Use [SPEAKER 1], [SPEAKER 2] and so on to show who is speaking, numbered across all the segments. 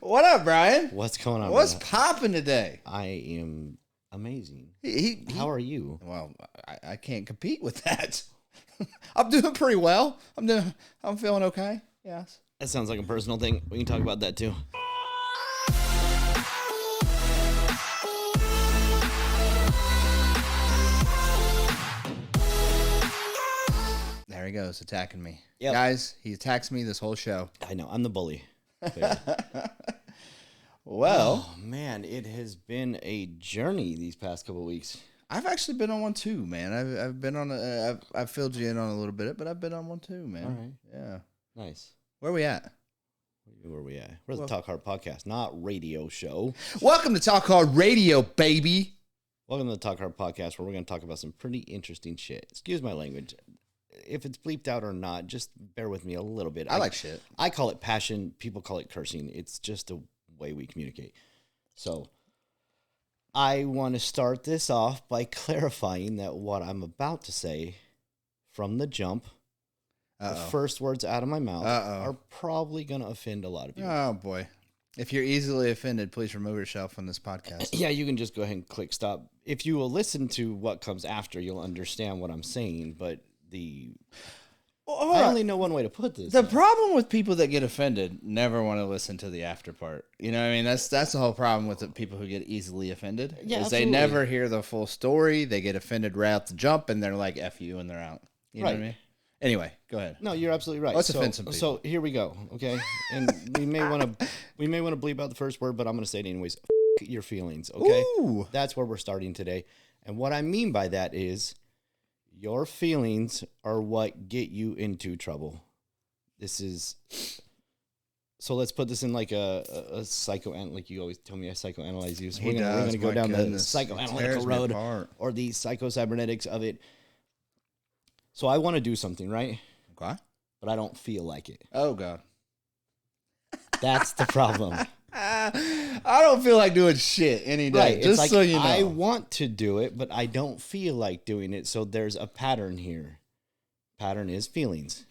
[SPEAKER 1] What up, Brian?
[SPEAKER 2] What's going on?
[SPEAKER 1] What's popping today?
[SPEAKER 2] I am amazing.
[SPEAKER 1] How
[SPEAKER 2] are you?
[SPEAKER 1] Well, I can't compete with that. I'm doing pretty well. I'm feeling okay. Yes.
[SPEAKER 2] That sounds like a personal thing. We can talk about that too.
[SPEAKER 1] There he goes, attacking me.
[SPEAKER 2] Yep.
[SPEAKER 1] Guys, he attacks me this whole show.
[SPEAKER 2] I know. I'm the bully.
[SPEAKER 1] Well,
[SPEAKER 2] oh, man, it has been a journey these past couple of weeks.
[SPEAKER 1] I've actually been on one too, man. I've been on I've filled you in on a little bit, but I've been on one too, man.
[SPEAKER 2] All right.
[SPEAKER 1] Yeah.
[SPEAKER 2] Nice.
[SPEAKER 1] Where we at?
[SPEAKER 2] Where are we at? We're the Talk Hard podcast, not radio show.
[SPEAKER 1] Welcome to Talk Hard Radio, baby.
[SPEAKER 2] Welcome to the Talk Hard podcast, where we're going to talk about some pretty interesting shit. Excuse my language. If it's bleeped out or not, just bear with me a little bit.
[SPEAKER 1] I like shit.
[SPEAKER 2] I call it passion. People call it cursing. It's just a way we communicate. So I want to start this off by clarifying that what I'm about to say from the jump, the first words out of my mouth are probably going to offend a lot of people.
[SPEAKER 1] Oh, boy. If you're easily offended, please remove yourself from this podcast.
[SPEAKER 2] Yeah, you can just go ahead and click stop. If you will listen to what comes after, you'll understand what I'm saying, but I only know one way to put this.
[SPEAKER 1] The problem with people that get offended never want to listen to the after part. You know what I mean? That's the whole problem with the people who get easily offended.
[SPEAKER 2] Yeah,
[SPEAKER 1] is they never hear the full story. They get offended right out the jump, and they're like, F you, and they're out. You know what I mean? Anyway, go ahead.
[SPEAKER 2] No, you're absolutely right.
[SPEAKER 1] Let's offend some people.
[SPEAKER 2] So here we go, okay? And we may want to bleep out the first word, but I'm going to say it anyways. F your feelings, okay?
[SPEAKER 1] Ooh.
[SPEAKER 2] That's where we're starting today. And what I mean by that is your feelings are what get you into trouble. So let's put this in like a like you always tell me I psychoanalyze you. So we're going to go down the psychoanalytical road or the psychocybernetics of it. So I want to do something, right?
[SPEAKER 1] Okay.
[SPEAKER 2] But I don't feel like it.
[SPEAKER 1] Oh, God.
[SPEAKER 2] That's the problem.
[SPEAKER 1] I don't feel like doing shit any day.
[SPEAKER 2] Right.
[SPEAKER 1] Just
[SPEAKER 2] like,
[SPEAKER 1] so you know.
[SPEAKER 2] I want to do it, but I don't feel like doing it. So there's a pattern here. Pattern is feelings.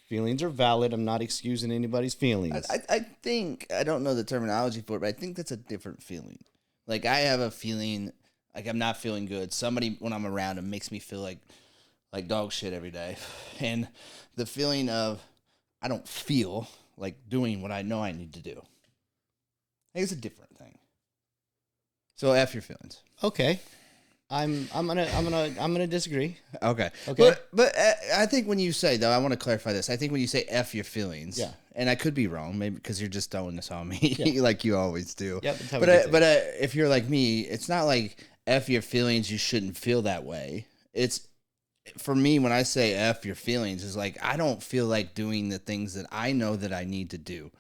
[SPEAKER 2] Feelings are valid. I'm not excusing anybody's feelings.
[SPEAKER 1] I think, I don't know the terminology for it, but I think that's a different feeling. Like, I have a feeling, like, I'm not feeling good. Somebody, when I'm around them, makes me feel like dog shit every day. And the feeling of, I don't feel like doing what I know I need to do. I think it's a different thing. So F your feelings.
[SPEAKER 2] Okay. I'm gonna disagree.
[SPEAKER 1] Okay.
[SPEAKER 2] Okay.
[SPEAKER 1] But I think when you say, though, I want to clarify this. I think when you say F your feelings,
[SPEAKER 2] yeah,
[SPEAKER 1] and I could be wrong, maybe because you're just throwing this on me,
[SPEAKER 2] yeah,
[SPEAKER 1] like you always do.
[SPEAKER 2] Yep.
[SPEAKER 1] But if you're like me, it's not like F your feelings. You shouldn't feel that way. It's, for me, when I say F your feelings, is like I don't feel like doing the things that I know that I need to do.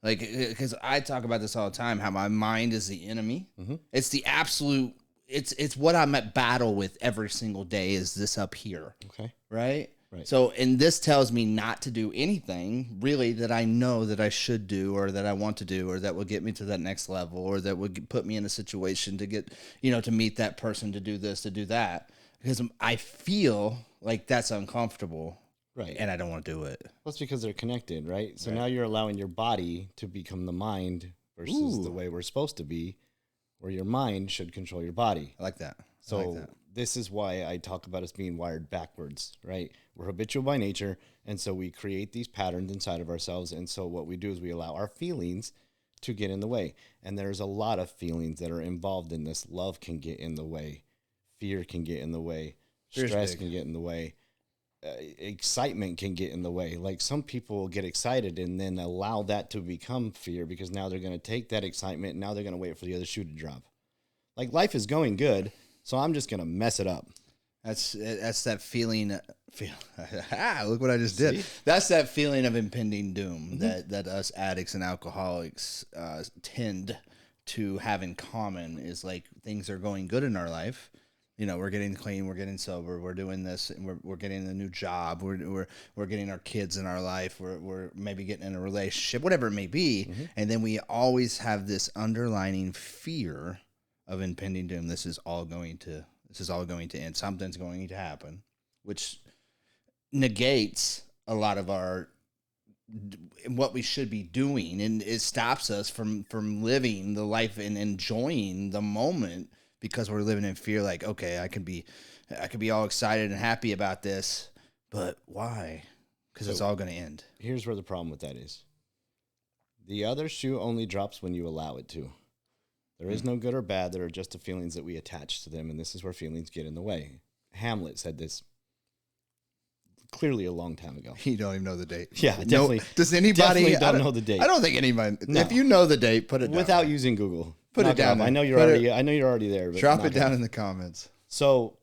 [SPEAKER 1] Like, because I talk about this all the time, how my mind is the enemy. Mm-hmm. It's the absolute, it's what I'm at battle with every single day is this up here.
[SPEAKER 2] Okay.
[SPEAKER 1] Right? So, and this tells me not to do anything really that I know that I should do or that I want to do or that will get me to that next level or that would put me in a situation to get, to meet that person, to do this, to do that. Because I feel like that's uncomfortable.
[SPEAKER 2] Right.
[SPEAKER 1] And I don't want to do it.
[SPEAKER 2] Well, it's because they're connected, right? So now you're allowing your body to become the mind versus the way we're supposed to be, where your mind should control your body.
[SPEAKER 1] I like that.
[SPEAKER 2] So this is why I talk about us being wired backwards, right? We're habitual by nature, and so we create these patterns inside of ourselves. And so what we do is we allow our feelings to get in the way. And there's a lot of feelings that are involved in this. Love can get in the way. Fear can get in the way. Stress can get in the way. Excitement can get in the way. Like some people will get excited and then allow that to become fear because now they're going to take that excitement and now they're going to wait for the other shoe to drop. Like life is going good, so I'm just going to mess it up.
[SPEAKER 1] That's that feeling. Look what I just did. That's that feeling of impending doom that us addicts and alcoholics tend to have in common. Is like things are going good in our life. We're getting clean, we're getting sober, we're doing this, and we're getting a new job, we're getting our kids in our life, we're maybe getting in a relationship, whatever it may be, and then we always have this underlining fear of impending doom. This is all going to end. Something's going to happen, which negates a lot of our what we should be doing, and it stops us from living the life and enjoying the moment because we're living in fear. Like, okay, I can be all excited and happy about this, but why? Because it's all going to end.
[SPEAKER 2] Here's where the problem with that is. The other shoe only drops when you allow it to. There is no good or bad. There are just the feelings that we attach to them, and this is where feelings get in the way. Hamlet said this clearly a long time ago.
[SPEAKER 1] You don't even know the date.
[SPEAKER 2] Yeah, definitely.
[SPEAKER 1] Does anybody
[SPEAKER 2] don't know the date?
[SPEAKER 1] I don't think anybody.
[SPEAKER 2] No.
[SPEAKER 1] If you know the date, put it down.
[SPEAKER 2] Without using Google.
[SPEAKER 1] Put it down.
[SPEAKER 2] I know you're already there. But
[SPEAKER 1] drop it down in the comments.
[SPEAKER 2] So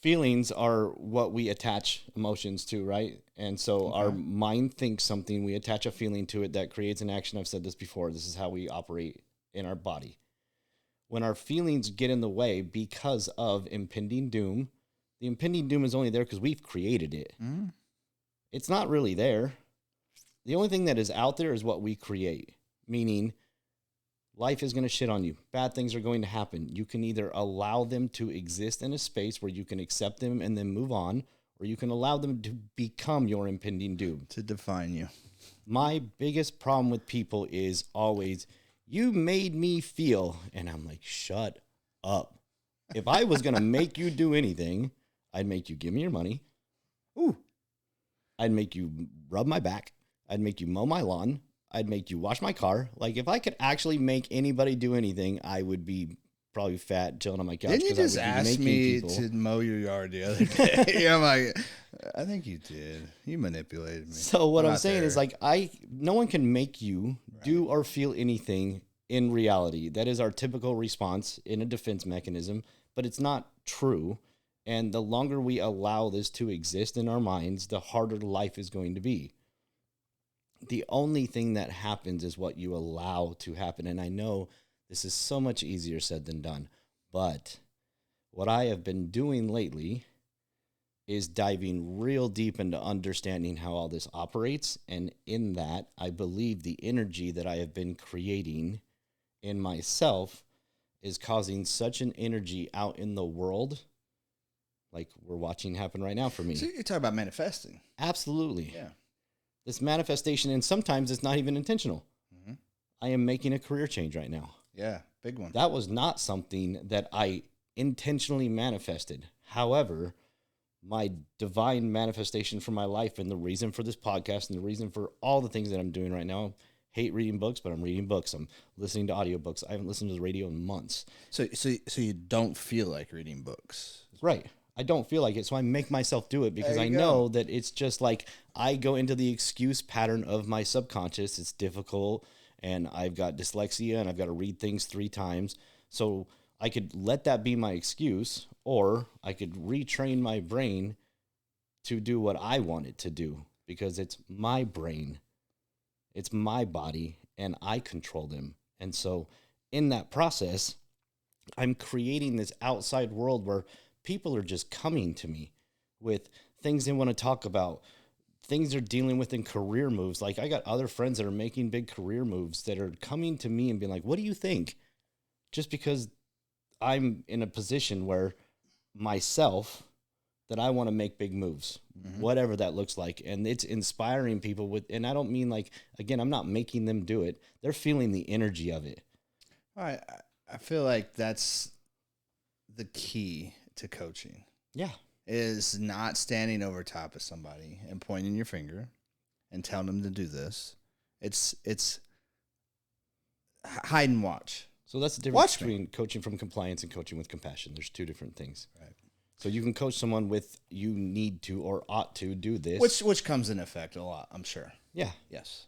[SPEAKER 2] feelings are what we attach emotions to, right? And so our mind thinks something, we attach a feeling to it that creates an action. I've said this before. This is how we operate in our body. When our feelings get in the way because of impending doom, the impending doom is only there because we've created it. Mm. It's not really there. The only thing that is out there is what we create, meaning life is going to shit on you. Bad things are going to happen. You can either allow them to exist in a space where you can accept them and then move on, or you can allow them to become your impending doom.
[SPEAKER 1] To define you.
[SPEAKER 2] My biggest problem with people is always, you made me feel, and I'm like, shut up. If I was going to make you do anything, I'd make you give me your money. Ooh. I'd make you rub my back. I'd make you mow my lawn. I'd make you wash my car. Like, if I could actually make anybody do anything, I would be probably fat, chilling on my couch.
[SPEAKER 1] Didn't you just ask me to mow your yard the other day? I'm like, I think you did. You manipulated me.
[SPEAKER 2] So what I'm saying is, like, no one can make you do or feel anything in reality. That is our typical response in a defense mechanism, but it's not true. And the longer we allow this to exist in our minds, the harder life is going to be. The only thing that happens is what you allow to happen. And I know this is so much easier said than done, but what I have been doing lately is diving real deep into understanding how all this operates. And in that, I believe the energy that I have been creating in myself is causing such an energy out in the world, like we're watching happen right now for me.
[SPEAKER 1] So you're talking about manifesting.
[SPEAKER 2] Absolutely.
[SPEAKER 1] Yeah.
[SPEAKER 2] This manifestation, and sometimes it's not even intentional. Mm-hmm. I am making a career change right now.
[SPEAKER 1] Yeah, big one.
[SPEAKER 2] That was not something that I intentionally manifested. However, my divine manifestation for my life and the reason for this podcast and the reason for all the things that I'm doing right now, I hate reading books, but I'm reading books. I'm listening to audiobooks. I haven't listened to the radio in months.
[SPEAKER 1] So you don't feel like reading books.
[SPEAKER 2] Right. I don't feel like it, so I make myself do it because I know that it's just like I go into the excuse pattern of my subconscious. It's difficult, and I've got dyslexia, and I've got to read things 3 times. So I could let that be my excuse, or I could retrain my brain to do what I want it to do because it's my brain, it's my body, and I control them. And so in that process, I'm creating this outside world where people are just coming to me with things they want to talk about, things they're dealing with in career moves. Like, I got other friends that are making big career moves that are coming to me and being like, what do you think? Just because I'm in a position where myself that I want to make big moves, whatever that looks like. And it's inspiring people with, and I don't mean like, again, I'm not making them do it. They're feeling the energy of it.
[SPEAKER 1] All right. I feel like that's the key to coaching.
[SPEAKER 2] Yeah.
[SPEAKER 1] Is not standing over top of somebody and pointing your finger and telling them to do this. It's hide and watch.
[SPEAKER 2] So that's the difference between coaching from compliance and coaching with compassion. There's 2 different things. Right. So you can coach someone with you need to or ought to do this.
[SPEAKER 1] Which comes in effect a lot, I'm sure.
[SPEAKER 2] Yeah.
[SPEAKER 1] Yes.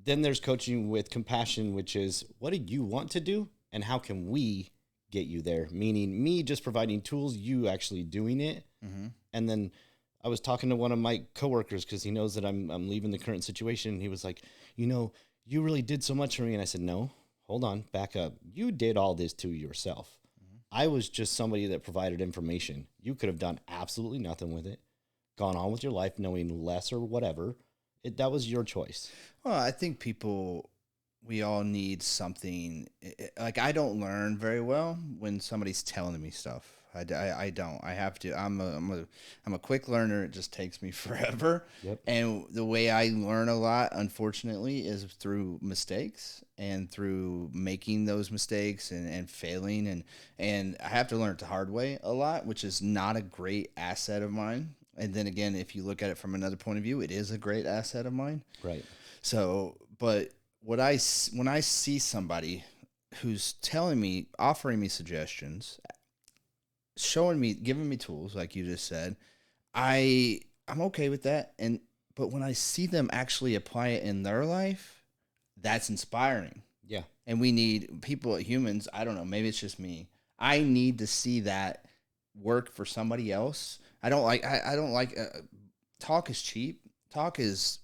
[SPEAKER 2] Then there's coaching with compassion, which is what do you want to do and how can we get you there? Meaning me just providing tools, you actually doing it. Mm-hmm. And then I was talking to one of my coworkers because he knows that I'm leaving the current situation. And he was like, you really did so much for me. And I said, no, hold on, back up. You did all this to yourself. Mm-hmm. I was just somebody that provided information. You could have done absolutely nothing with it, gone on with your life knowing less or whatever. That was your choice.
[SPEAKER 1] Well, I think we all need something. Like, I don't learn very well when somebody's telling me stuff. I don't. I have to. I'm a quick learner. It just takes me forever.
[SPEAKER 2] Yep.
[SPEAKER 1] And the way I learn a lot, unfortunately, is through mistakes and through making those mistakes and failing. And I have to learn it the hard way a lot, which is not a great asset of mine. And then again, if you look at it from another point of view, it is a great asset of mine.
[SPEAKER 2] Right.
[SPEAKER 1] So, but when I see somebody who's telling me, offering me suggestions, showing me, giving me tools, like you just said, I'm okay with that. But when I see them actually apply it in their life, that's inspiring.
[SPEAKER 2] Yeah.
[SPEAKER 1] And we need people, humans. I don't know. Maybe it's just me. I need to see that work for somebody else. I don't like. I don't like. Talk is cheap. Talk is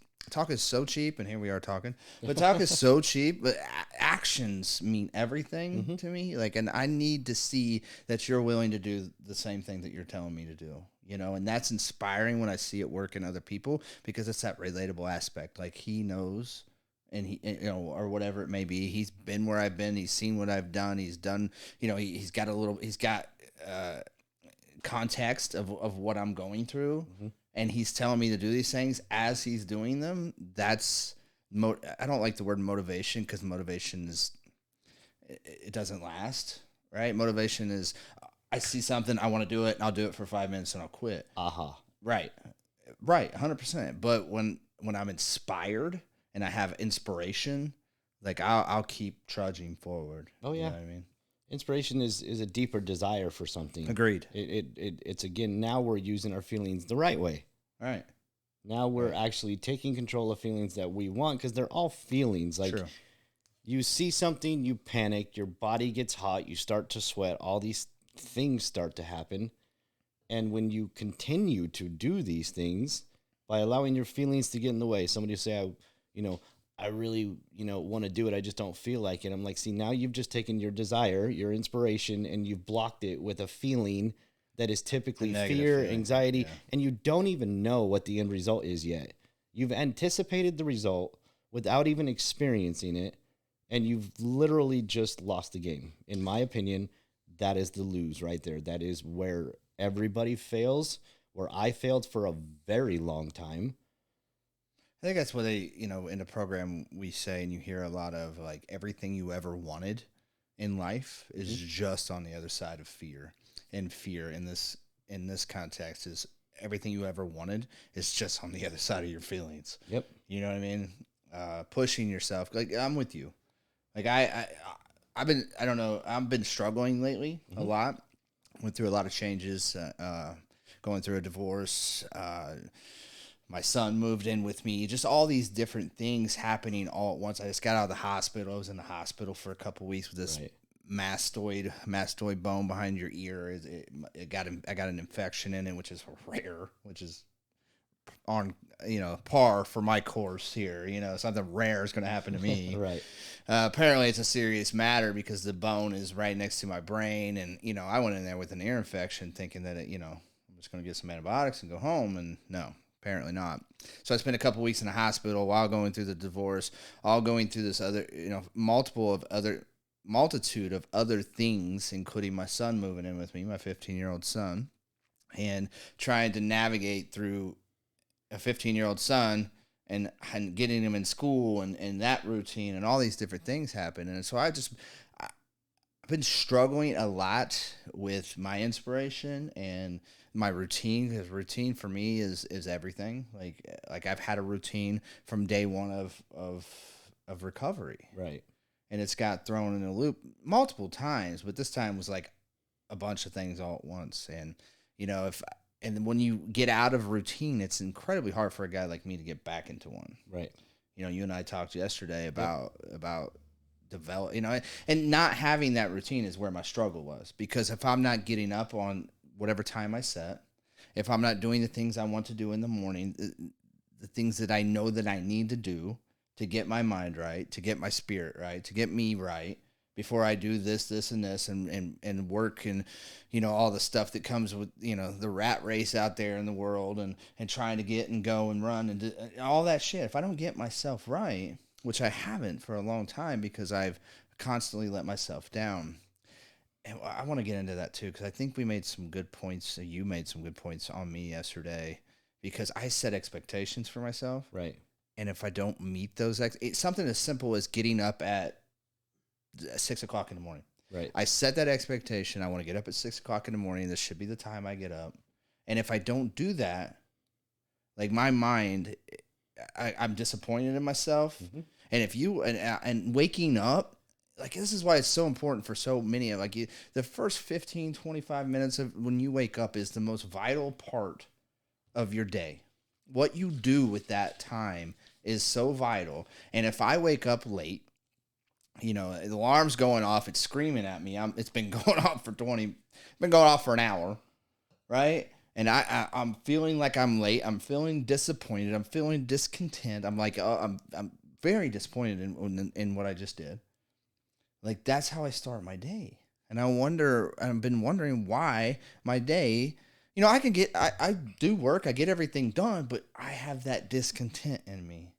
[SPEAKER 1] so cheap, and here we are talking. But talk is so cheap, but actions mean everything to me. Like, and I need to see that you're willing to do the same thing that you're telling me to do. You know, and that's inspiring when I see it work in other people, because it's that relatable aspect. Like, he knows, and he, you know, or whatever it may be. He's been where I've been. He's seen what I've done. He's done. You know, he's got context of what I'm going through. And he's telling me to do these things as he's doing them. That's I don't like the word motivation, because motivation it doesn't last, right? Motivation is, I see something, I want to do it, and I'll do it for 5 minutes and I'll quit. Right, 100%. But when I'm inspired and I have inspiration, like I'll keep trudging forward.
[SPEAKER 2] Oh yeah,
[SPEAKER 1] you know what I mean.
[SPEAKER 2] Inspiration is a deeper desire for something.
[SPEAKER 1] Agreed.
[SPEAKER 2] It's again, now we're using our feelings the right way.
[SPEAKER 1] All right.
[SPEAKER 2] Now we're actually taking control of feelings that we want, because they're all feelings. Like,
[SPEAKER 1] True.
[SPEAKER 2] You see something, you panic, your body gets hot, you start to sweat, all these things start to happen. And when you continue to do these things by allowing your feelings to get in the way, somebody will say, I really, want to do it, I just don't feel like it. I'm like, see, now you've just taken your desire, your inspiration, and you've blocked it with a feeling that is typically fear, anxiety, and you don't even know what the end result is yet. You've anticipated the result without even experiencing it, and you've literally just lost the game. In my opinion, that is the lose right there. That is where everybody fails, where I failed for a very long time.
[SPEAKER 1] I think that's what they, in the program we say, and you hear a lot of, like, everything you ever wanted in life is just on the other side of fear. And fear in this context is everything you ever wanted is just on the other side of your feelings.
[SPEAKER 2] Yep.
[SPEAKER 1] You know what I mean? Pushing yourself. Like, I'm with you. Like, I've been struggling lately a lot. Went through a lot of changes, going through a divorce. My son moved in with me. Just all these different things happening all at once. I just got out of the hospital. I was in the hospital for a couple of weeks with this mastoid bone behind your ear. I got an infection in it, which is rare, which is on par for my course here. Something rare is going to happen to me.
[SPEAKER 2] Right.
[SPEAKER 1] Apparently it's a serious matter, because the bone is right next to my brain, and I went in there with an ear infection thinking that I'm just going to get some antibiotics and go home, and no, apparently not. So I spent a couple weeks in the hospital while going through the divorce, all going through this other multitude of other things, including my son moving in with me, my 15-year-old son, and trying to navigate through a 15-year-old son and getting him in school and that routine, and all these different things happen. And so I've been struggling a lot with my inspiration and my routine, because routine for me is everything. Like I've had a routine from day one of recovery.
[SPEAKER 2] Right.
[SPEAKER 1] And it's got thrown in a loop multiple times, but this time was like a bunch of things all at once. And, and when you get out of routine, it's incredibly hard for a guy like me to get back into one.
[SPEAKER 2] Right.
[SPEAKER 1] You and I talked yesterday about develop, and not having that routine is where my struggle was, because if I'm not getting up on whatever time I set, if I'm not doing the things I want to do in the morning, the things that I know that I need to do to get my mind right, to get my spirit right, to get me right, before I do this, and this, and work, and, all the stuff that comes with, the rat race out there in the world, and trying to get and go and run and all that shit. If I don't get myself right, which I haven't for a long time, because I've constantly let myself down, and I want to get into that too, because I think we made some good points. You made some good points on me yesterday, because I set expectations for myself.
[SPEAKER 2] Right.
[SPEAKER 1] And if I don't meet those, it's something as simple as getting up at 6 o'clock in the morning.
[SPEAKER 2] Right.
[SPEAKER 1] I set that expectation. I want to get up at 6 o'clock in the morning. This should be the time I get up. And if I don't do that, like my mind, I'm disappointed in myself. Mm-hmm. And if you, and waking up, like this is why it's so important for so many. Like the first 15, 25 minutes of when you wake up is the most vital part of your day. What you do with that time is so vital. And if I wake up late, you know, the alarm's going off, it's screaming at me. It's been going off for been going off for an hour, right? And I'm feeling like I'm late. I'm feeling disappointed. I'm feeling discontent. I'm like, I'm very disappointed in what I just did. Like, that's how I start my day. And I've been wondering why my day, you know, I do work, I get everything done, but I have that discontent in me,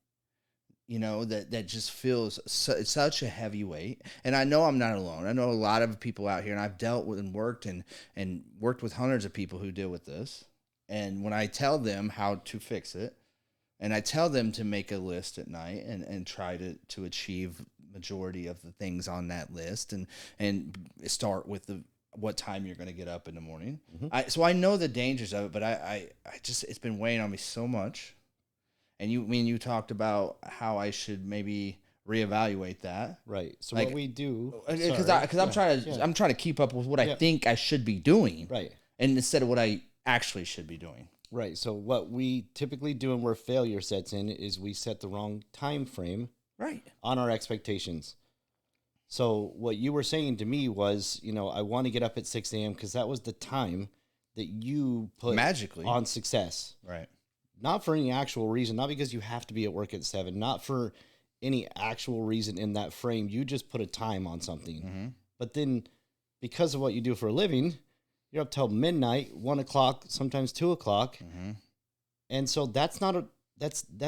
[SPEAKER 1] you know, that just feels such a heavy weight. And I know I'm not alone. I know a lot of people out here, and I've dealt with and worked with hundreds of people who deal with this. And when I tell them how to fix it, and I tell them to make a list at night and try to achieve majority of the things on that list, and start with what time you're going to get up in the morning. Mm-hmm. So I know the dangers of it, but I just, it's been weighing on me so much. And you talked about how I should maybe reevaluate that.
[SPEAKER 2] Right. So like, what we do,
[SPEAKER 1] because I'm trying to keep up with what I think I should be doing.
[SPEAKER 2] Right.
[SPEAKER 1] And instead of what I actually should be doing.
[SPEAKER 2] Right. So what we typically do, and where failure sets in, is we set the wrong time frame.
[SPEAKER 1] Right.
[SPEAKER 2] On our expectations. So what you were saying to me was, you know, I want to get up at 6 a.m. because that was the time that you put
[SPEAKER 1] magically
[SPEAKER 2] on success.
[SPEAKER 1] Right.
[SPEAKER 2] Not for any actual reason, not because you have to be at work at 7, not for any actual reason in that frame. You just put a time on something. Mm-hmm. But then because of what you do for a living, you're up till midnight, 1 o'clock, sometimes 2 o'clock. Mm-hmm. And so that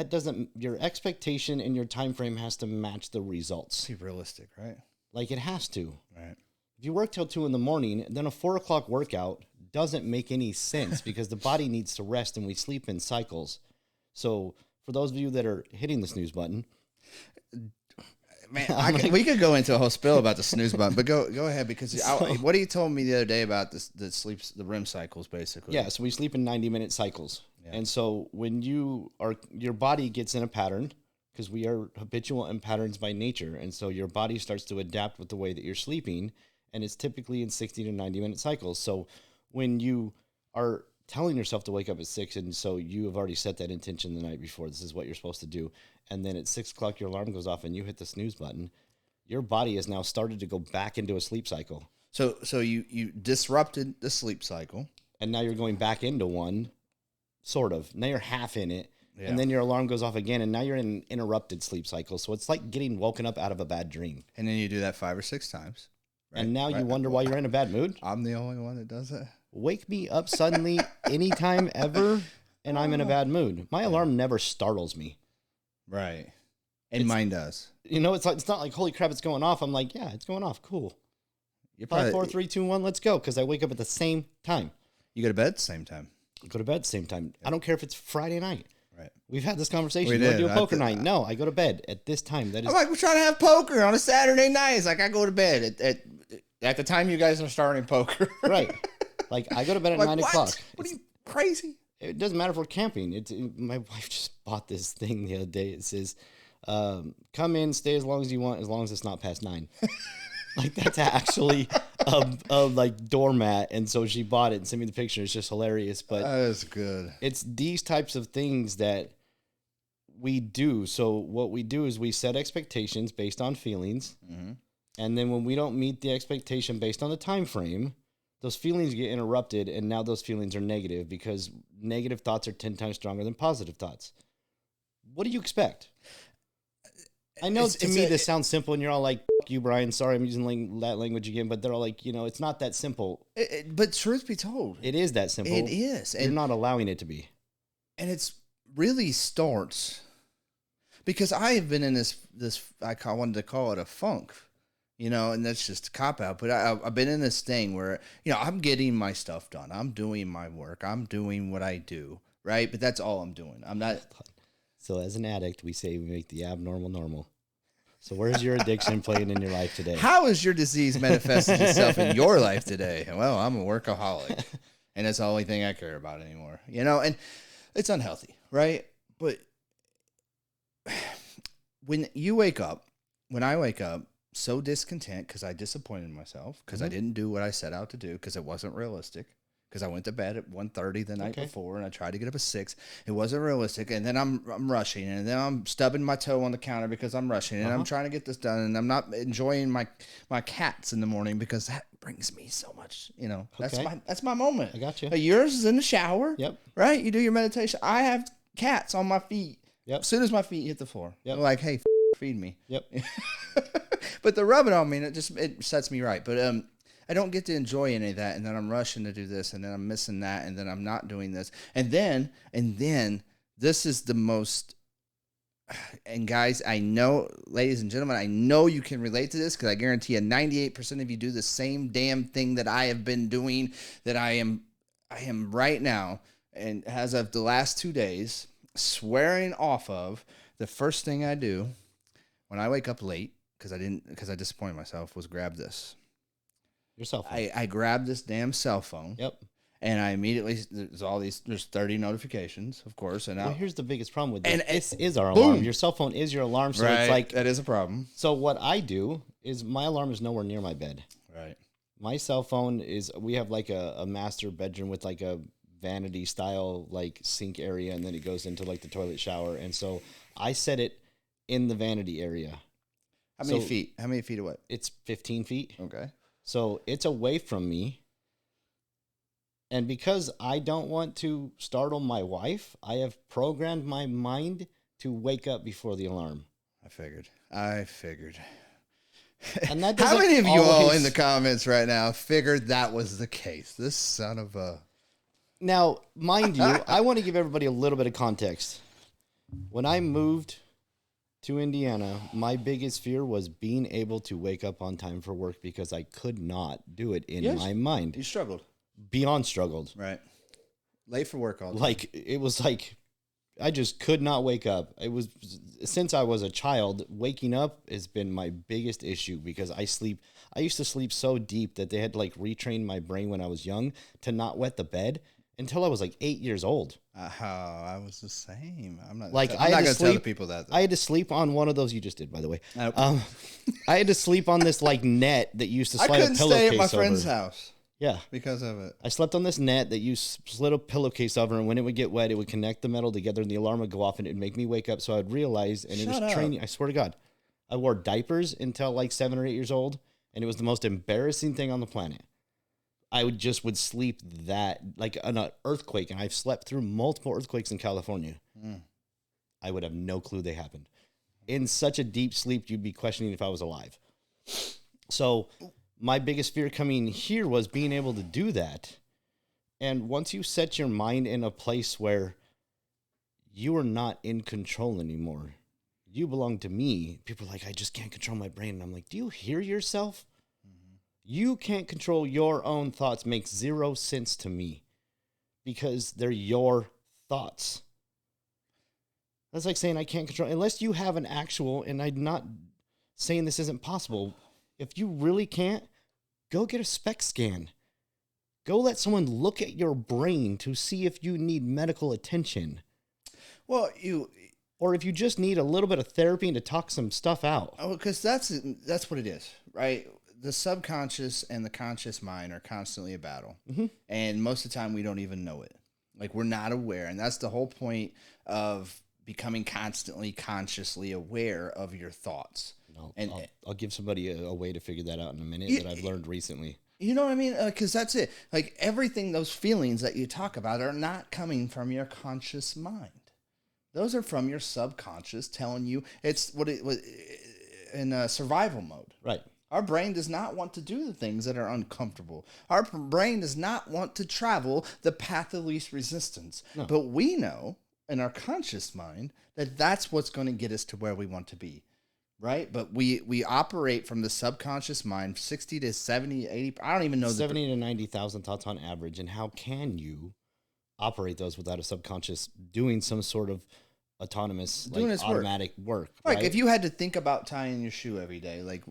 [SPEAKER 2] doesn't, your expectation and your time frame has to match the results.
[SPEAKER 1] Be realistic, right?
[SPEAKER 2] Like it has to.
[SPEAKER 1] Right.
[SPEAKER 2] If you work till 2 a.m, then a 4 o'clock workout doesn't make any sense because the body needs to rest and we sleep in cycles. So for those of you that are hitting the snooze button,
[SPEAKER 1] man, we could go into a whole spill about the snooze button, but go ahead, because what you told me the other day about the REM cycles, basically.
[SPEAKER 2] Yeah, so we sleep in 90-minute cycles. Yeah. And so when your body gets in a pattern, because we are habitual in patterns by nature, and so your body starts to adapt with the way that you're sleeping, and it's typically in 60 to 90-minute cycles. So when you are telling yourself to wake up at 6, and so you have already set that intention the night before, this is what you're supposed to do, and then at 6 o'clock your alarm goes off and you hit the snooze button, your body has now started to go back into a sleep cycle.
[SPEAKER 1] So you disrupted the sleep cycle.
[SPEAKER 2] And now you're going back into one, sort of. Now you're half in it, and then your alarm goes off again, and now you're in an interrupted sleep cycle. So it's like getting woken up out of a bad dream.
[SPEAKER 1] And then you do that 5 or 6 times.
[SPEAKER 2] Right? And now you wonder why you're in a bad mood?
[SPEAKER 1] I'm the only one that does it.
[SPEAKER 2] Wake me up suddenly anytime ever, and I'm in a bad mood. My alarm never startles me.
[SPEAKER 1] Right. And mine does.
[SPEAKER 2] You know, it's not like, holy crap, it's going off. I'm like, yeah, it's going off. Cool. 5, 4, 3, 2, 1, let's go. Because I wake up at the same time.
[SPEAKER 1] You go to bed at the same time.
[SPEAKER 2] Go to bed at the same time. I don't care if it's Friday night.
[SPEAKER 1] Right.
[SPEAKER 2] We've had this conversation. You want to do a poker night? No, I go to bed at this time. That is.
[SPEAKER 1] I'm like, we're trying to have poker on a Saturday night. It's like I go to bed at the time you guys are starting poker.
[SPEAKER 2] Right. Like I go to bed at 9 o'clock.
[SPEAKER 1] What are you, crazy?
[SPEAKER 2] It doesn't matter if we're camping. My wife just bought this thing the other day. It says, come in, stay as long as you want, as long as it's not past 9. Like that's actually a like doormat, and so she bought it and sent me the picture. It's just hilarious, but
[SPEAKER 1] that is good.
[SPEAKER 2] It's these types of things that we do. So what we do is we set expectations based on feelings, mm-hmm. and then when we don't meet the expectation based on the time frame, those feelings get interrupted, and now those feelings are negative because negative thoughts are 10 times stronger than positive thoughts. What do you expect? I know this sounds simple, and you're all like, F you, Brian. Sorry, I'm using that language again, but they're all like, you know, it's not that simple.
[SPEAKER 1] But truth be told,
[SPEAKER 2] it is that simple.
[SPEAKER 1] It is.
[SPEAKER 2] You're not allowing it to be.
[SPEAKER 1] And it's really starts because I have been in this I wanted to call it a funk, and that's just a cop out. But I've been in this thing where, I'm getting my stuff done. I'm doing my work. I'm doing what I do, right? But that's all I'm doing. I'm not.
[SPEAKER 2] So as an addict, we say we make the abnormal normal. So where's your addiction playing in your life today?
[SPEAKER 1] How has your disease manifested itself in your life today? Well, I'm a workaholic, and that's the only thing I care about anymore. And it's unhealthy, right? But when I wake up so discontent because I disappointed myself, because I didn't do what I set out to do, because it wasn't realistic, because I went to bed at 1:30 the night before and I tried to get up at 6. It wasn't realistic. And then I'm rushing, and then I'm stubbing my toe on the counter because I'm rushing, and I'm trying to get this done, and I'm not enjoying my cats in the morning because that brings me so much, that's my moment.
[SPEAKER 2] I got you.
[SPEAKER 1] Yours is in the shower.
[SPEAKER 2] Yep.
[SPEAKER 1] Right? You do your meditation. I have cats on my feet.
[SPEAKER 2] Yep.
[SPEAKER 1] As soon as my feet hit the floor.
[SPEAKER 2] Yep.
[SPEAKER 1] I'm like, hey, feed me.
[SPEAKER 2] Yep.
[SPEAKER 1] But the rubbing on me, it sets me right. But I don't get to enjoy any of that, and then I'm rushing to do this, and then I'm missing that, and then I'm not doing this. And then this is the most, and guys, I know, ladies and gentlemen, I know you can relate to this, because I guarantee you 98% of you do the same damn thing that I have been doing, that I am right now, and as of the last 2 days, swearing off of. The first thing I do when I wake up late, because I disappointed myself, was grab this.
[SPEAKER 2] Your cell phone.
[SPEAKER 1] I grabbed this damn cell phone.
[SPEAKER 2] Yep. And
[SPEAKER 1] I immediately, there's 30 notifications, of course. And
[SPEAKER 2] here's the biggest problem with this.
[SPEAKER 1] And
[SPEAKER 2] this is our alarm. Your cell phone is your alarm. So
[SPEAKER 1] right,
[SPEAKER 2] it's like,
[SPEAKER 1] that is a problem.
[SPEAKER 2] So what I do is my alarm is nowhere near my bed.
[SPEAKER 1] Right.
[SPEAKER 2] My cell phone we have like a master bedroom with like a vanity style like sink area, and then it goes into like the toilet shower. And so I set it in the vanity area.
[SPEAKER 1] How many feet? How many feet away?
[SPEAKER 2] It's 15 feet.
[SPEAKER 1] Okay.
[SPEAKER 2] So it's away from me. And because I don't want to startle my wife, I have programmed my mind to wake up before the alarm.
[SPEAKER 1] I figured.
[SPEAKER 2] And that
[SPEAKER 1] How many of you all in the comments right now figured that was the case? This son of a...
[SPEAKER 2] Now, mind you, I want to give everybody a little bit of context. When I moved to Indiana, my biggest fear was being able to wake up on time for work, because I could not do it in my mind.
[SPEAKER 1] You struggled.
[SPEAKER 2] Beyond struggled.
[SPEAKER 1] Right. Late for work all the time.
[SPEAKER 2] Like, it was like, I just could not wake up. It was, since I was a child, waking up has been my biggest issue, because I used to sleep so deep that they had to like retrain my brain when I was young to not wet the bed until I was like 8 years old.
[SPEAKER 1] I was the same. I'm not
[SPEAKER 2] going to tell people that, though. I had to sleep on one of those. You just did, by the way. I had to sleep on this like net that used to slide a pillowcase over. I couldn't stay at my friend's house. Yeah.
[SPEAKER 1] Because of it.
[SPEAKER 2] I slept on this net that you slid a pillowcase over, and when it would get wet, it would connect the metal together, and the alarm would go off, and it would make me wake up. So I'd realize, and it was training. I swear to God. I wore diapers until like 7 or 8 years old, and it was the most embarrassing thing on the planet. I would sleep that, like an earthquake, and I've slept through multiple earthquakes in California. I would have no clue they happened. In such a deep sleep, you'd be questioning if I was alive. So my biggest fear coming here was being able to do that. And once you set your mind in a place where you are not in control anymore, you belong to me. People are like, I just can't control my brain. And I'm like, do you hear yourself? You can't control your own thoughts. Makes zero sense to me, because they're your thoughts. That's like saying I can't control, unless you have an actual, and I'm not saying this isn't possible. If you really can't, go get a SPECT scan. Go let someone look at your brain to see if you need medical attention.
[SPEAKER 1] Well,
[SPEAKER 2] or if you just need a little bit of therapy and to talk some stuff out.
[SPEAKER 1] Oh, because that's what it is, right? The subconscious and the conscious mind are constantly a battle. Mm-hmm. And most of the time we don't even know it. Like, we're not aware. And that's the whole point of becoming constantly consciously aware of your thoughts.
[SPEAKER 2] I'll give somebody a way to figure that out in a minute that I've learned recently.
[SPEAKER 1] You know what I mean? Because that's it. Like, everything, those feelings that you talk about are not coming from your conscious mind. Those are from your subconscious telling you it's what it was in survival mode.
[SPEAKER 2] Right.
[SPEAKER 1] Our brain does not want to do the things that are uncomfortable. Our brain does not want to travel the path of least resistance. No. But we know in our conscious mind that that's what's going to get us to where we want to be. right? But we operate from the subconscious mind, 60 to 70, 80. I don't even know
[SPEAKER 2] 70 to 90,000 thoughts on average. And how can you operate those without a subconscious doing some sort of autonomous,
[SPEAKER 1] doing
[SPEAKER 2] like
[SPEAKER 1] its
[SPEAKER 2] automatic work?
[SPEAKER 1] Like
[SPEAKER 2] right?
[SPEAKER 1] if you had to think about tying your shoe every day, like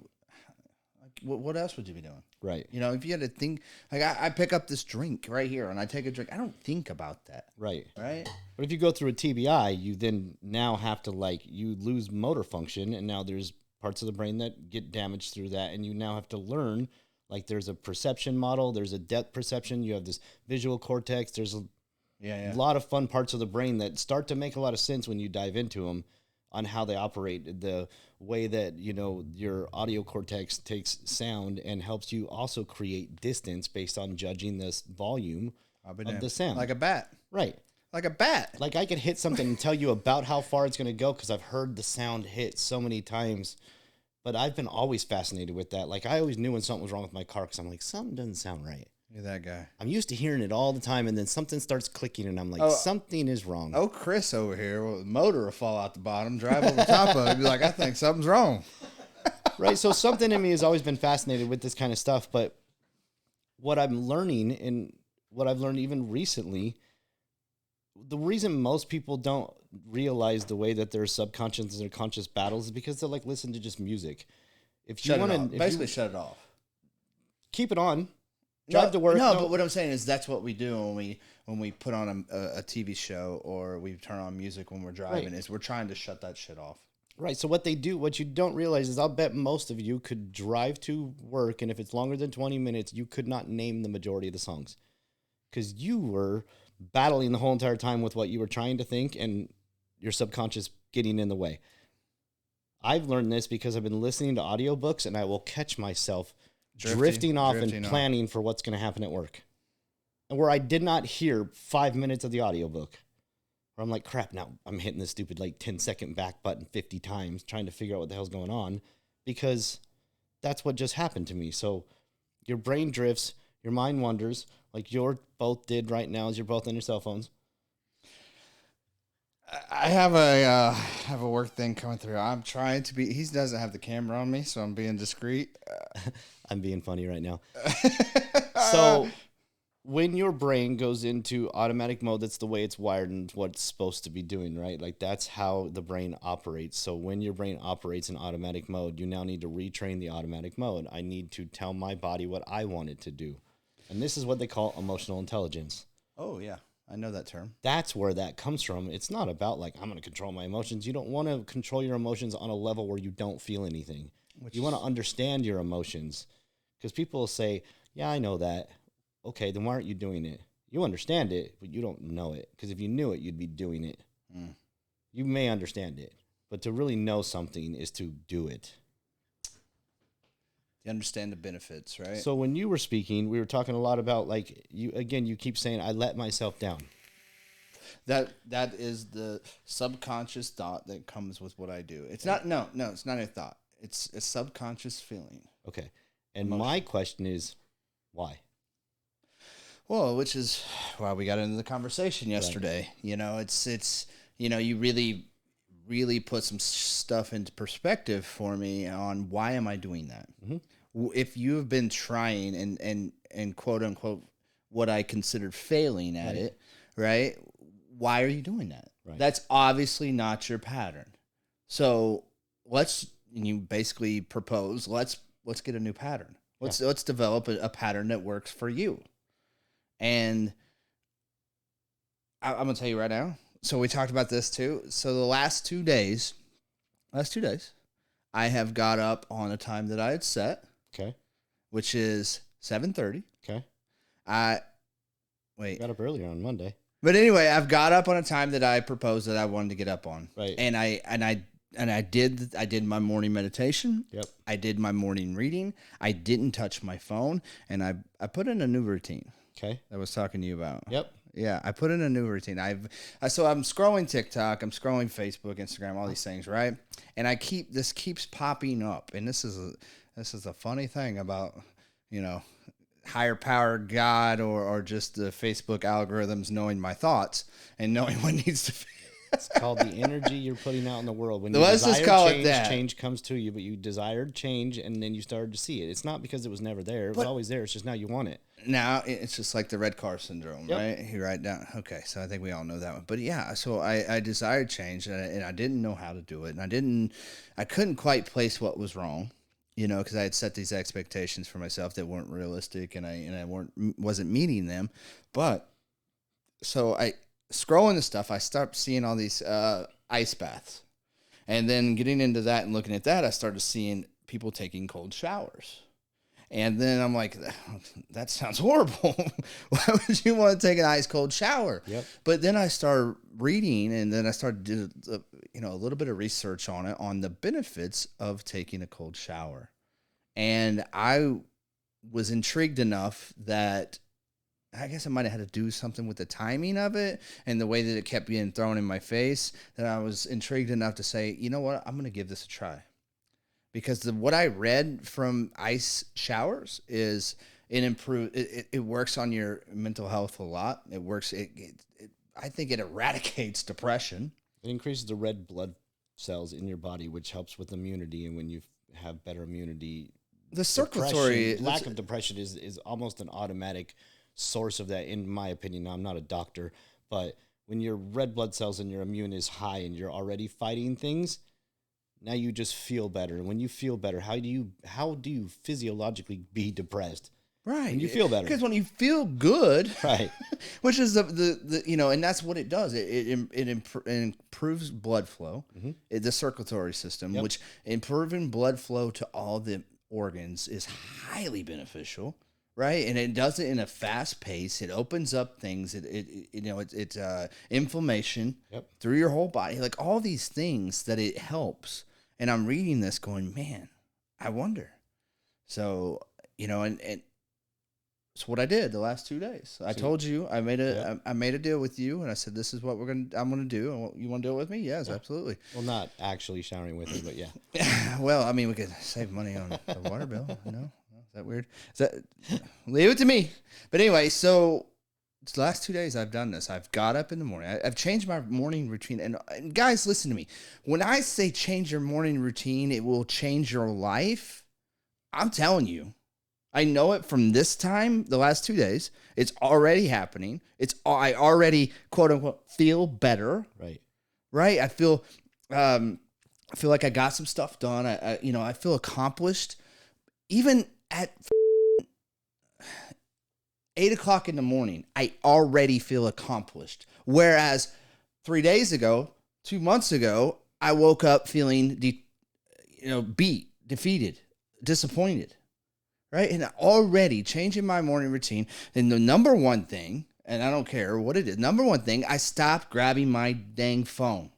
[SPEAKER 1] what else would you be doing?
[SPEAKER 2] Right.
[SPEAKER 1] You know, if you had to think, like I pick up this drink right here and I take a drink, I don't think about that.
[SPEAKER 2] Right.
[SPEAKER 1] Right.
[SPEAKER 2] But if you go through a TBI, you then now have to you lose motor function, and now there's parts of the brain that get damaged through that, and you now have to learn, like there's a perception model, there's a depth perception, you have this visual cortex, there's a lot of fun parts of the brain that start to make a lot of sense when you dive into them on how they operate, the way that, your audio cortex takes sound and helps you also create distance based on judging this volume of the sound.
[SPEAKER 1] Like a bat.
[SPEAKER 2] Right.
[SPEAKER 1] Like a bat.
[SPEAKER 2] Like I could hit something and tell you about how far it's going to go because I've heard the sound hit so many times. But I've been always fascinated with that. Like I always knew when something was wrong with my car because I'm like, something doesn't sound right.
[SPEAKER 1] You're that guy.
[SPEAKER 2] I'm used to hearing it all the time, and then something starts clicking, and I'm like, something is wrong.
[SPEAKER 1] Oh, Chris over here, the motor will fall out the bottom, drive over top of it, be like, I think something's wrong.
[SPEAKER 2] Right, so something in me has always been fascinated with this kind of stuff, but what I'm learning, and what I've learned even recently, the reason most people don't realize the way that their subconscious and their conscious battles is because they'll listen to just music. If you want to
[SPEAKER 1] basically shut it off.
[SPEAKER 2] Keep it on. Drive to work.
[SPEAKER 1] No, but what I'm saying is that's what we do when we put on a TV show or we turn on music when we're driving, is we're trying to shut that shit off.
[SPEAKER 2] Right. So what you don't realize is I'll bet most of you could drive to work, and if it's longer than 20 minutes, you could not name the majority of the songs because you were battling the whole entire time with what you were trying to think and your subconscious getting in the way. I've learned this because I've been listening to audiobooks, and I will catch myself drifting off and planning for what's going to happen at work. And where I did not hear 5 minutes of the audiobook, where I'm like, crap, now I'm hitting this stupid 10-second back button 50 times trying to figure out what the hell's going on, because that's what just happened to me. So your brain drifts, your mind wanders, like you're both did right now as you're both on your cell phones.
[SPEAKER 1] I have a work thing coming through. I'm trying to be. He doesn't have the camera on me, so I'm being discreet.
[SPEAKER 2] I'm being funny right now. So when your brain goes into automatic mode, that's the way it's wired and what it's supposed to be doing, right? Like that's how the brain operates. So when your brain operates in automatic mode, you now need to retrain the automatic mode. I need to tell my body what I want it to do. And this is what they call emotional intelligence.
[SPEAKER 1] Oh, yeah. I know that term.
[SPEAKER 2] That's where that comes from. It's not about I'm going to control my emotions. You don't want to control your emotions on a level where you don't feel anything. You want to understand your emotions, because people will say, yeah, I know that. Okay, then why aren't you doing it? You understand it, but you don't know it, because if you knew it, you'd be doing it. You may understand it, but to really know something is to do it.
[SPEAKER 1] You understand the benefits, right?
[SPEAKER 2] So when you were speaking, we were talking a lot about you keep saying, I let myself down.
[SPEAKER 1] That is the subconscious thought that comes with what I do. It's not, it's not a thought. It's a subconscious feeling.
[SPEAKER 2] Okay. And my question is, why?
[SPEAKER 1] Well, which is why we got into the conversation yesterday. Right. It's you really put some stuff into perspective for me on why am I doing that? Mm-hmm. If you have been trying and quote unquote what I considered failing at it, right? Why are you doing that? Right. That's obviously not your pattern. So you basically propose, let's get a new pattern. Let's develop a pattern that works for you. And I'm gonna tell you right now. So we talked about this too. So the last 2 days, I have got up on a time that I had set.
[SPEAKER 2] Okay.
[SPEAKER 1] Which is 7:30.
[SPEAKER 2] Okay.
[SPEAKER 1] Wait.
[SPEAKER 2] Got up earlier on Monday.
[SPEAKER 1] But anyway, I've got up on a time that I proposed that I wanted to get up on.
[SPEAKER 2] Right.
[SPEAKER 1] And I did my morning meditation.
[SPEAKER 2] Yep. I
[SPEAKER 1] did my morning reading. I didn't touch my phone, and I put in a new routine.
[SPEAKER 2] Okay.
[SPEAKER 1] That I was talking to you about.
[SPEAKER 2] Yep.
[SPEAKER 1] Yeah, I put in a new routine. So I'm scrolling TikTok, I'm scrolling Facebook, Instagram, all these things, right? And this keeps popping up, and this is a funny thing about higher power, God, or just the Facebook algorithms knowing my thoughts and knowing what needs to
[SPEAKER 2] It's called the energy you're putting out in the world. When you
[SPEAKER 1] Let's just call it that.
[SPEAKER 2] Change comes to you, but you desired change, and then you started to see it. It's not because it was never there. It was always there. It's just now you want it.
[SPEAKER 1] Now it's just like the red car syndrome, right? You write down. Okay, so I think we all know that one. But yeah, so I desired change, and I didn't know how to do it, and I couldn't quite place what was wrong, because I had set these expectations for myself that weren't realistic, and I wasn't meeting them. But so I scrolling the stuff, I start seeing all these ice baths, and then getting into that and looking at that, I started seeing people taking cold showers. And then I'm like, that sounds horrible. Why would you want to take an ice cold shower?
[SPEAKER 2] Yep.
[SPEAKER 1] But then I started reading, and then I started doing a little bit of research on it, on the benefits of taking a cold shower. And I was intrigued enough that I guess I might have had to do something with the timing of it and the way that it kept being thrown in my face, that I was intrigued enough to say, you know what, I'm going to give this a try. Because what I read from ice showers is it works on your mental health a lot. It works. I think it eradicates depression.
[SPEAKER 2] It increases the red blood cells in your body, which helps with immunity. And when you have better immunity,
[SPEAKER 1] the circulatory
[SPEAKER 2] lack of depression is almost an automatic source of that, in my opinion. Now, I'm not a doctor, but when your red blood cells and your immune is high and you're already fighting things, now you just feel better. And when you feel better, how do you physiologically be impressed?
[SPEAKER 1] Right.
[SPEAKER 2] When you feel better.
[SPEAKER 1] Because when you feel good,
[SPEAKER 2] right,
[SPEAKER 1] which is the and that's what it does. It improves blood flow, the circulatory system, which improving blood flow to all the organs is highly beneficial. Right, and it does it in a fast pace. It opens up things. It's inflammation through your whole body, like all these things that it helps. And I'm reading this, going, man, I wonder. So and it's what I did the last 2 days. I told you I made a deal with you, and I said, this is what I'm gonna do. And you want to do it with me? Yes, absolutely.
[SPEAKER 2] Well, not actually showering with me, but yeah.
[SPEAKER 1] Well, I mean, we could save money on the water bill. Is that weird? Leave it to me. But anyway, so the last 2 days I've done this. I've got up in the morning. I've changed my morning routine. And guys, listen to me. When I say change your morning routine, it will change your life. I'm telling you. I know it from this time, the last 2 days. It's already happening. I already, quote unquote, feel better. Right? I feel like I got some stuff done. I feel accomplished. Even at 8 o'clock in the morning, I already feel accomplished. Whereas 3 days ago, 2 months ago, I woke up feeling beat, defeated, disappointed. Right? And already changing my morning routine. And the number one thing, and I don't care what it is, number one thing, I stopped grabbing my dang phone.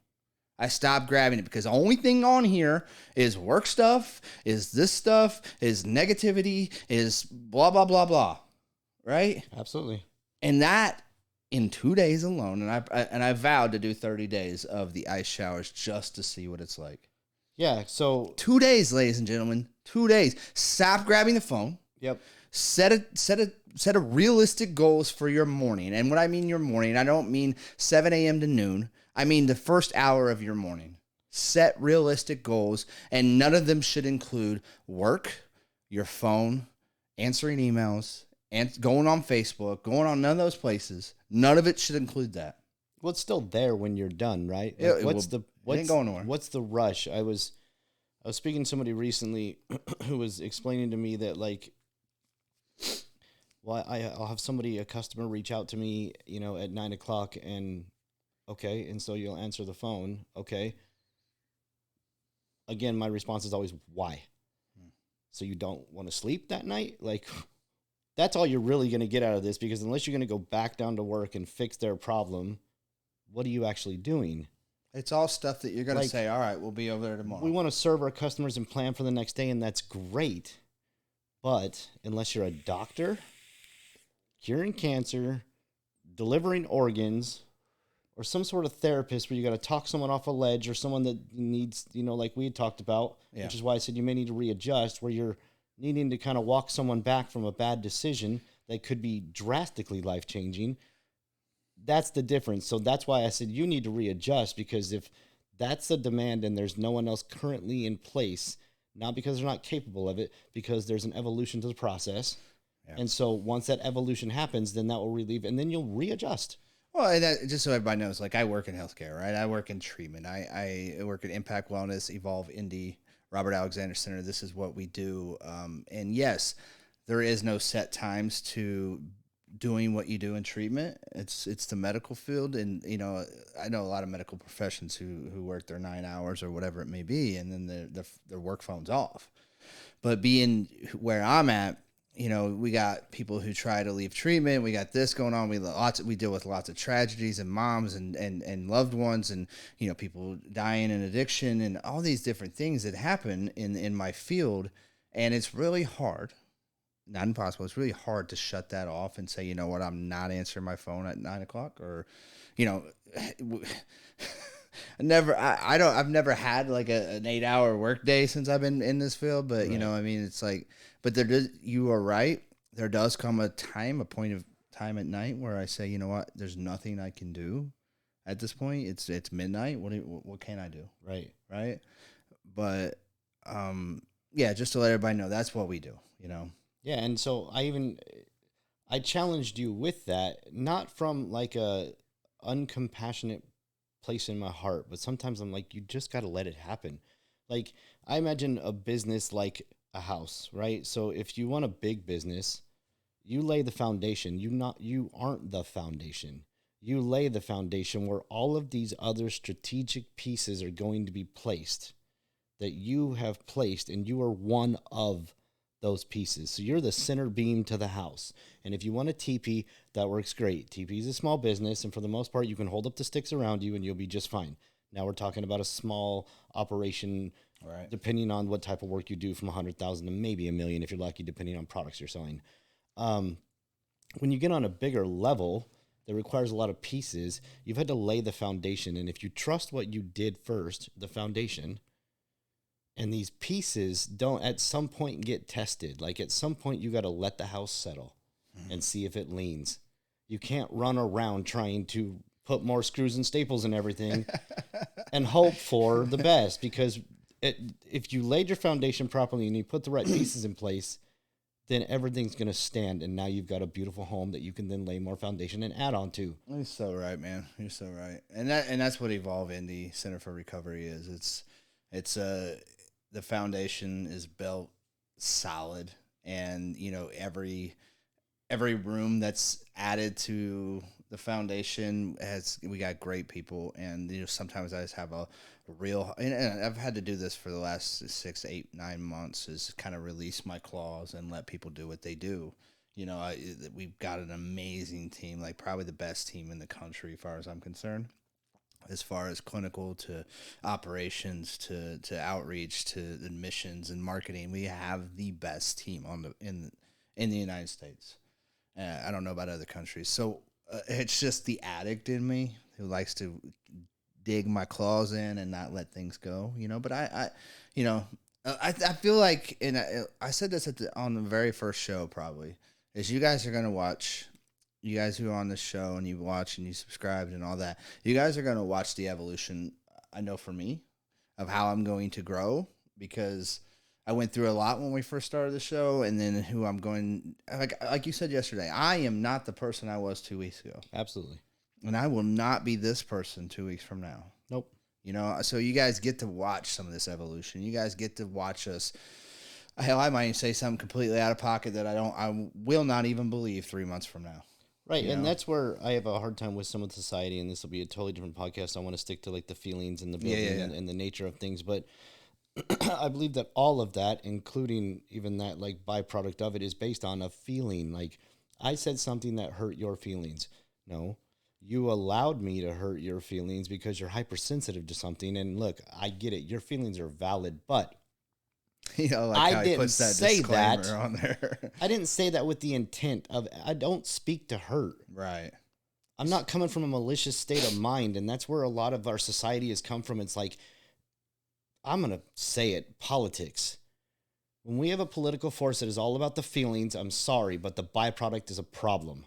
[SPEAKER 1] I stopped grabbing it because the only thing on here is work stuff, is this stuff, is negativity, is blah, blah, blah, blah. Right?
[SPEAKER 2] Absolutely.
[SPEAKER 1] And that in 2 days alone, and I vowed to do 30 days of the ice showers just to see what it's like.
[SPEAKER 2] Yeah, so
[SPEAKER 1] 2 days, ladies and gentlemen, 2 days. Stop grabbing the phone.
[SPEAKER 2] Yep.
[SPEAKER 1] Set a realistic goals for your morning. And when I mean your morning, I don't mean 7 a.m. to noon. I mean the first hour of your morning. Set realistic goals, and none of them should include work, your phone, answering emails, and going on Facebook, going on none of those places. None of it should include that.
[SPEAKER 2] Well, it's still there when you're done, right?
[SPEAKER 1] Like, ain't going nowhere.
[SPEAKER 2] What's the rush? I was speaking to somebody recently who was explaining to me that, like, well, I'll have a customer reach out to me, at 9 o'clock, and okay, and so you'll answer the phone, okay. Again, my response is always, why? So you don't want to sleep that night? Like, that's all you're really going to get out of this, because unless you're going to go back down to work and fix their problem, what are you actually doing?
[SPEAKER 1] It's all stuff that you're going to say, all right, we'll be over there tomorrow.
[SPEAKER 2] We want to serve our customers and plan for the next day, and that's great. But unless you're a doctor, curing cancer, delivering organs, or some sort of therapist where you got to talk someone off a ledge, or someone that needs, like we had talked about, which is why I said you may need to readjust, where you're needing to kind of walk someone back from a bad decision that could be drastically life-changing, that's the difference. So that's why I said you need to readjust, because if that's the demand and there's no one else currently in place, not because they're not capable of it, because there's an evolution to the process. Yeah. And so once that evolution happens, then that will relieve, and then you'll readjust.
[SPEAKER 1] Well, and that, just so everybody knows, like I work in healthcare, right? I work in treatment. I work at Impact Wellness, Evolve Indy, Robert Alexander Center. This is what we do. And yes, there is no set times to doing what you do in treatment. It's the medical field, and I know a lot of medical professions who work their 9 hours or whatever it may be, and then their work phone's off. But being where I'm at, we got people who try to leave treatment. We got this going on. We deal with lots of tragedies and moms and loved ones, and people dying in addiction and all these different things that happen in my field. And it's really hard, not impossible. It's really hard to shut that off and say, you know what, I'm not answering my phone at 9 o'clock, or I've never had like an 8-hour work day since I've been in this field, but right. It's like, but you are right. There does come a point of time at night where I say, you know what, there's nothing I can do at this point. It's midnight. What can I do?
[SPEAKER 2] Right.
[SPEAKER 1] Right. But, yeah, just to let everybody know, that's what we do,
[SPEAKER 2] Yeah. And so I challenged you with that, not from like a uncompassionate place in my heart, but sometimes I'm like, you just got to let it happen. Like, I imagine a business like a house, right? So if you want a big business, you lay the foundation. You aren't the foundation. You lay the foundation where all of these other strategic pieces are going to be placed, that you have placed, and you are one of those pieces. So you're the center beam to the house. And if you want a teepee, that works great. Teepee is a small business, and for the most part, you can hold up the sticks around you and you'll be just fine. Now we're talking about a small operation, right, depending on what type of work you do, from 100,000 to maybe $1 million if you're lucky, depending on products you're selling. When you get on a bigger level that requires a lot of pieces, you've had to lay the foundation. And if you trust what you did first, the foundation, and these pieces don't at some point get tested. Like at some point you got to let the house settle and see if it leans. You can't run around trying to put more screws and staples and everything and hope for the best, because if you laid your foundation properly and you put the right pieces in place, then everything's going to stand. And now you've got a beautiful home that you can then lay more foundation and add on to.
[SPEAKER 1] You're so right, man. You're so right. And that's what Evolve Indy Center for Recovery is. It's the foundation is built solid, and every room that's added to the foundation we got great people. And sometimes I just have a real, and I've had to do this for the last 6, 8, 9 months, is kind of release my claws and let people do what they do. We've got an amazing team, like probably the best team in the country as far as I'm concerned, as far as clinical to operations to outreach to admissions and marketing. We have the best team in the United States. I don't know about other countries. So it's just the addict in me who likes to dig my claws in and not let things go, but I feel like, and I said this on the very first show, probably, is you guys are going to watch. You guys who are on this show and you watch and you subscribed and all that, you guys are going to watch the evolution, I know for me, of how I'm going to grow, because I went through a lot when we first started the show, and then who I'm going, like you said yesterday, I am not the person I was 2 weeks ago.
[SPEAKER 2] Absolutely.
[SPEAKER 1] And I will not be this person 2 weeks from now.
[SPEAKER 2] Nope.
[SPEAKER 1] So you guys get to watch some of this evolution. You guys get to watch us. Hell, I might say something completely out of pocket that I will not even believe 3 months from now.
[SPEAKER 2] Right, and that's where I have a hard time with some of society, and this will be a totally different podcast. I want to stick to like the feelings and the building and the nature of things, but I believe that all of that, including even that like byproduct of it, is based on a feeling. Like, I said something that hurt your feelings. No, you allowed me to hurt your feelings because you're hypersensitive to something. And look, I get it. Your feelings are valid, but I didn't say that
[SPEAKER 1] on there.
[SPEAKER 2] I didn't say that with the intent of, I don't speak to hurt.
[SPEAKER 1] Right.
[SPEAKER 2] I'm not coming from a malicious state of mind. And that's where a lot of our society has come from. It's like, I'm going to say it, politics. When we have a political force that is all about the feelings, I'm sorry, but the byproduct is a problem.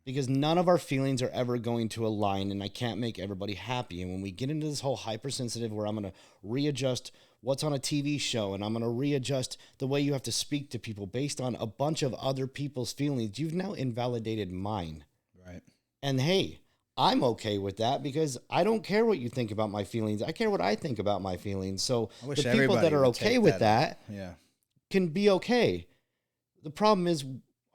[SPEAKER 2] because none of our feelings are ever going to align, and I can't make everybody happy. And when we get into this whole hypersensitive where I'm going to readjust what's on a TV show, and I'm going to readjust the way you have to speak to people based on a bunch of other people's feelings, you've now invalidated mine.
[SPEAKER 1] Right.
[SPEAKER 2] And hey, I'm okay with that because I don't care what you think about my feelings. I care what I think about my feelings. So the people that are okay with that can be okay. The problem is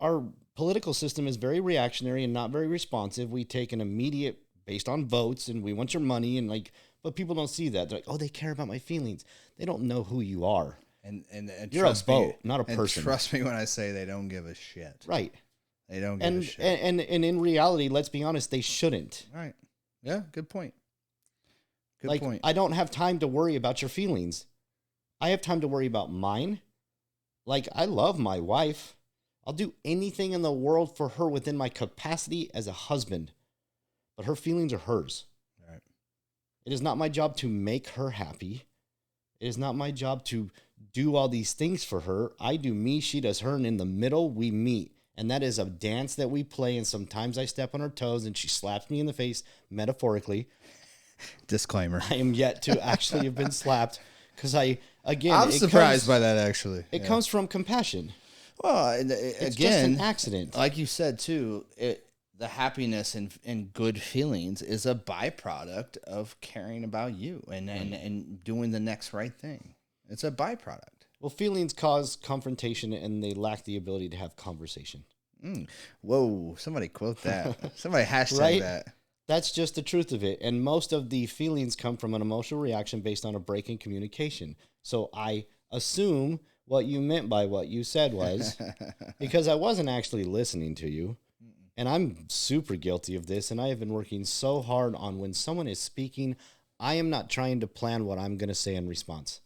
[SPEAKER 2] our political system is very reactionary and not very responsive. We take an immediate based on votes, and we want your money, and but people don't see that. They're like, oh, they care about my feelings. They don't know who you are.
[SPEAKER 1] And
[SPEAKER 2] you're a vote, not a person.
[SPEAKER 1] Trust me when I say they don't give a shit.
[SPEAKER 2] Right.
[SPEAKER 1] They don't give a shit.
[SPEAKER 2] And in reality, let's be honest, they shouldn't.
[SPEAKER 1] Right. Yeah, good point. Good point.
[SPEAKER 2] I don't have time to worry about your feelings. I have time to worry about mine. I love my wife. I'll do anything in the world for her within my capacity as a husband. But her feelings are hers.
[SPEAKER 1] Right.
[SPEAKER 2] It is not my job to make her happy. It is not my job to do all these things for her. I do me, she does her, and in the middle, we meet. And that is a dance that we play, and sometimes I step on her toes, and she slaps me in the face, metaphorically.
[SPEAKER 1] Disclaimer.
[SPEAKER 2] I am yet to actually have been slapped, because I'm
[SPEAKER 1] surprised by that, actually.
[SPEAKER 2] It comes from compassion.
[SPEAKER 1] Well,
[SPEAKER 2] it's just an accident.
[SPEAKER 1] Like you said, too, the happiness and good feelings is a byproduct of caring about you and doing the next right thing. It's a byproduct.
[SPEAKER 2] Well, feelings cause confrontation, and they lack the ability to have conversation.
[SPEAKER 1] Whoa, somebody quote that. Somebody hashtag that.
[SPEAKER 2] That's just the truth of it. And most of the feelings come from an emotional reaction based on a break in communication. So I assume what you meant by what you said was, because I wasn't actually listening to you. And I'm super guilty of this. And I have been working so hard on when someone is speaking, I am not trying to plan what I'm going to say in response,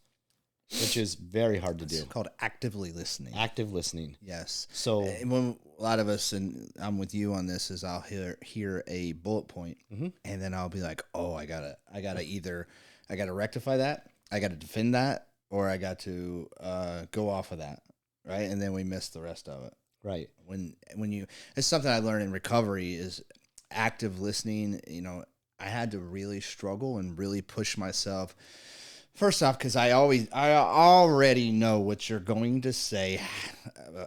[SPEAKER 2] which is very hard to do.
[SPEAKER 1] It's called actively listening.
[SPEAKER 2] Active listening.
[SPEAKER 1] Yes.
[SPEAKER 2] So
[SPEAKER 1] when a lot of us, and I'm with you on this, is I'll hear a bullet point, and then I'll be like, oh, I gotta rectify that, I gotta defend that, or I got to go off of that, right? And then we miss the rest of it.
[SPEAKER 2] Right.
[SPEAKER 1] It's something I learned in recovery is active listening. I had to really struggle and really push myself. First off, because I already know what you're going to say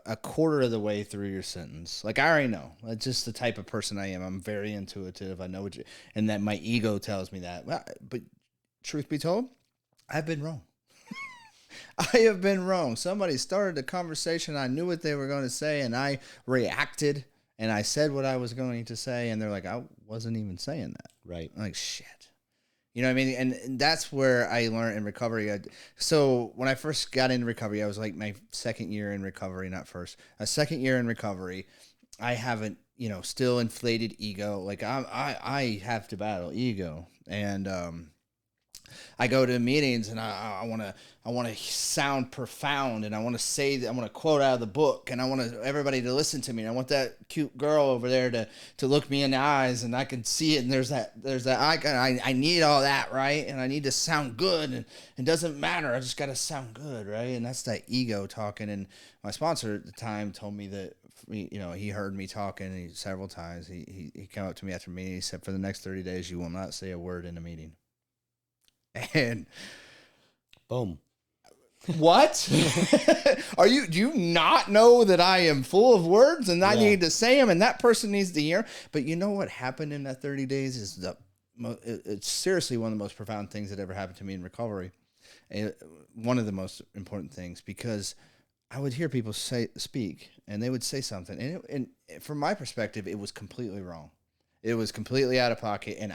[SPEAKER 1] a quarter of the way through your sentence. I already know. That's just the type of person I am. I'm very intuitive. I know and that my ego tells me that. But truth be told, I've been wrong. I have been wrong. Somebody started the conversation. I knew what they were going to say, and I reacted, and I said what I was going to say, and they're like, I wasn't even saying that.
[SPEAKER 2] Right.
[SPEAKER 1] I'm like, shit. You know what I mean? And that's where I learned in recovery. So when I first got into recovery, I was like my second year in recovery, not first. A second year in recovery, I haven't, still inflated ego. I have to battle ego. And I go to meetings and I want to sound profound, and I want to quote out of the book, and I want everybody to listen to me. And I want that cute girl over there to look me in the eyes, and I can see it. And there's that icon. I need all that, right? And I need to sound good, and it doesn't matter. I just got to sound good, right? And that's that ego talking. And my sponsor at the time told me that, he heard me talking several times. He came up to me after me. He said, for the next 30 days, you will not say a word in a meeting. And
[SPEAKER 2] boom.
[SPEAKER 1] What? Do you not know that I am full of words and I need to say them and that person needs to hear? But you know what happened in that 30 days is it's seriously one of the most profound things that ever happened to me in recovery. One of the most important things, because I would hear people speak and they would say something, and from my perspective, it was completely wrong. It was completely out of pocket, and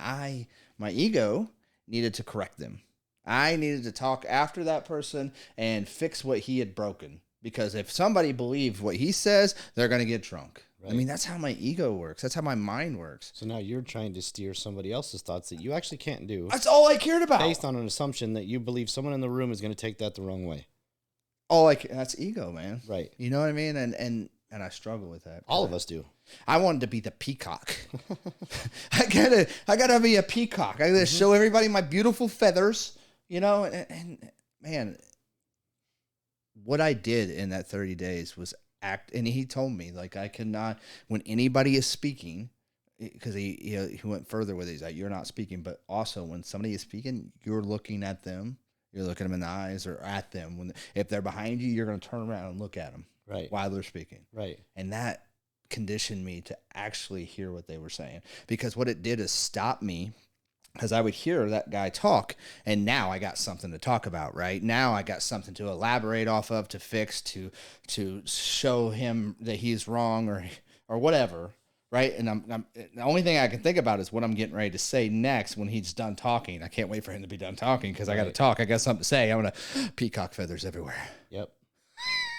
[SPEAKER 1] my ego needed to correct them. I needed to talk after that person and fix what he had broken. Because if somebody believed what he says, they're going to get drunk. Right. I mean, that's how my ego works. That's how my mind works.
[SPEAKER 2] So now you're trying to steer somebody else's thoughts that you actually can't do.
[SPEAKER 1] That's all I cared about.
[SPEAKER 2] Based on an assumption that you believe someone in the room is going to take that the wrong way.
[SPEAKER 1] That's ego, man.
[SPEAKER 2] Right.
[SPEAKER 1] You know what I mean? And I struggle with that.
[SPEAKER 2] All of us do.
[SPEAKER 1] I wanted to be the peacock. I gotta be a peacock. I gotta show everybody my beautiful feathers, and man, what I did in that 30 days was act. And he told me, I cannot, when anybody is speaking, because he went further with it. He's like, you're not speaking, but also when somebody is speaking, you're looking at them. You're looking them in the eyes or at them. If they're behind you, you're going to turn around and look at them while they're speaking.
[SPEAKER 2] Right.
[SPEAKER 1] And that conditioned me to actually hear what they were saying, because what it did is stop me, because I would hear that guy talk, and now I got something to talk about, right? Now I got something to elaborate off of, to fix, to show him that he's wrong or whatever, right? And I'm the only thing I can think about is what I'm getting ready to say next when he's done talking. I can't wait for him to be done talking, because I got to talk. I got something to say. I'm going to peacock feathers everywhere.
[SPEAKER 2] Yep.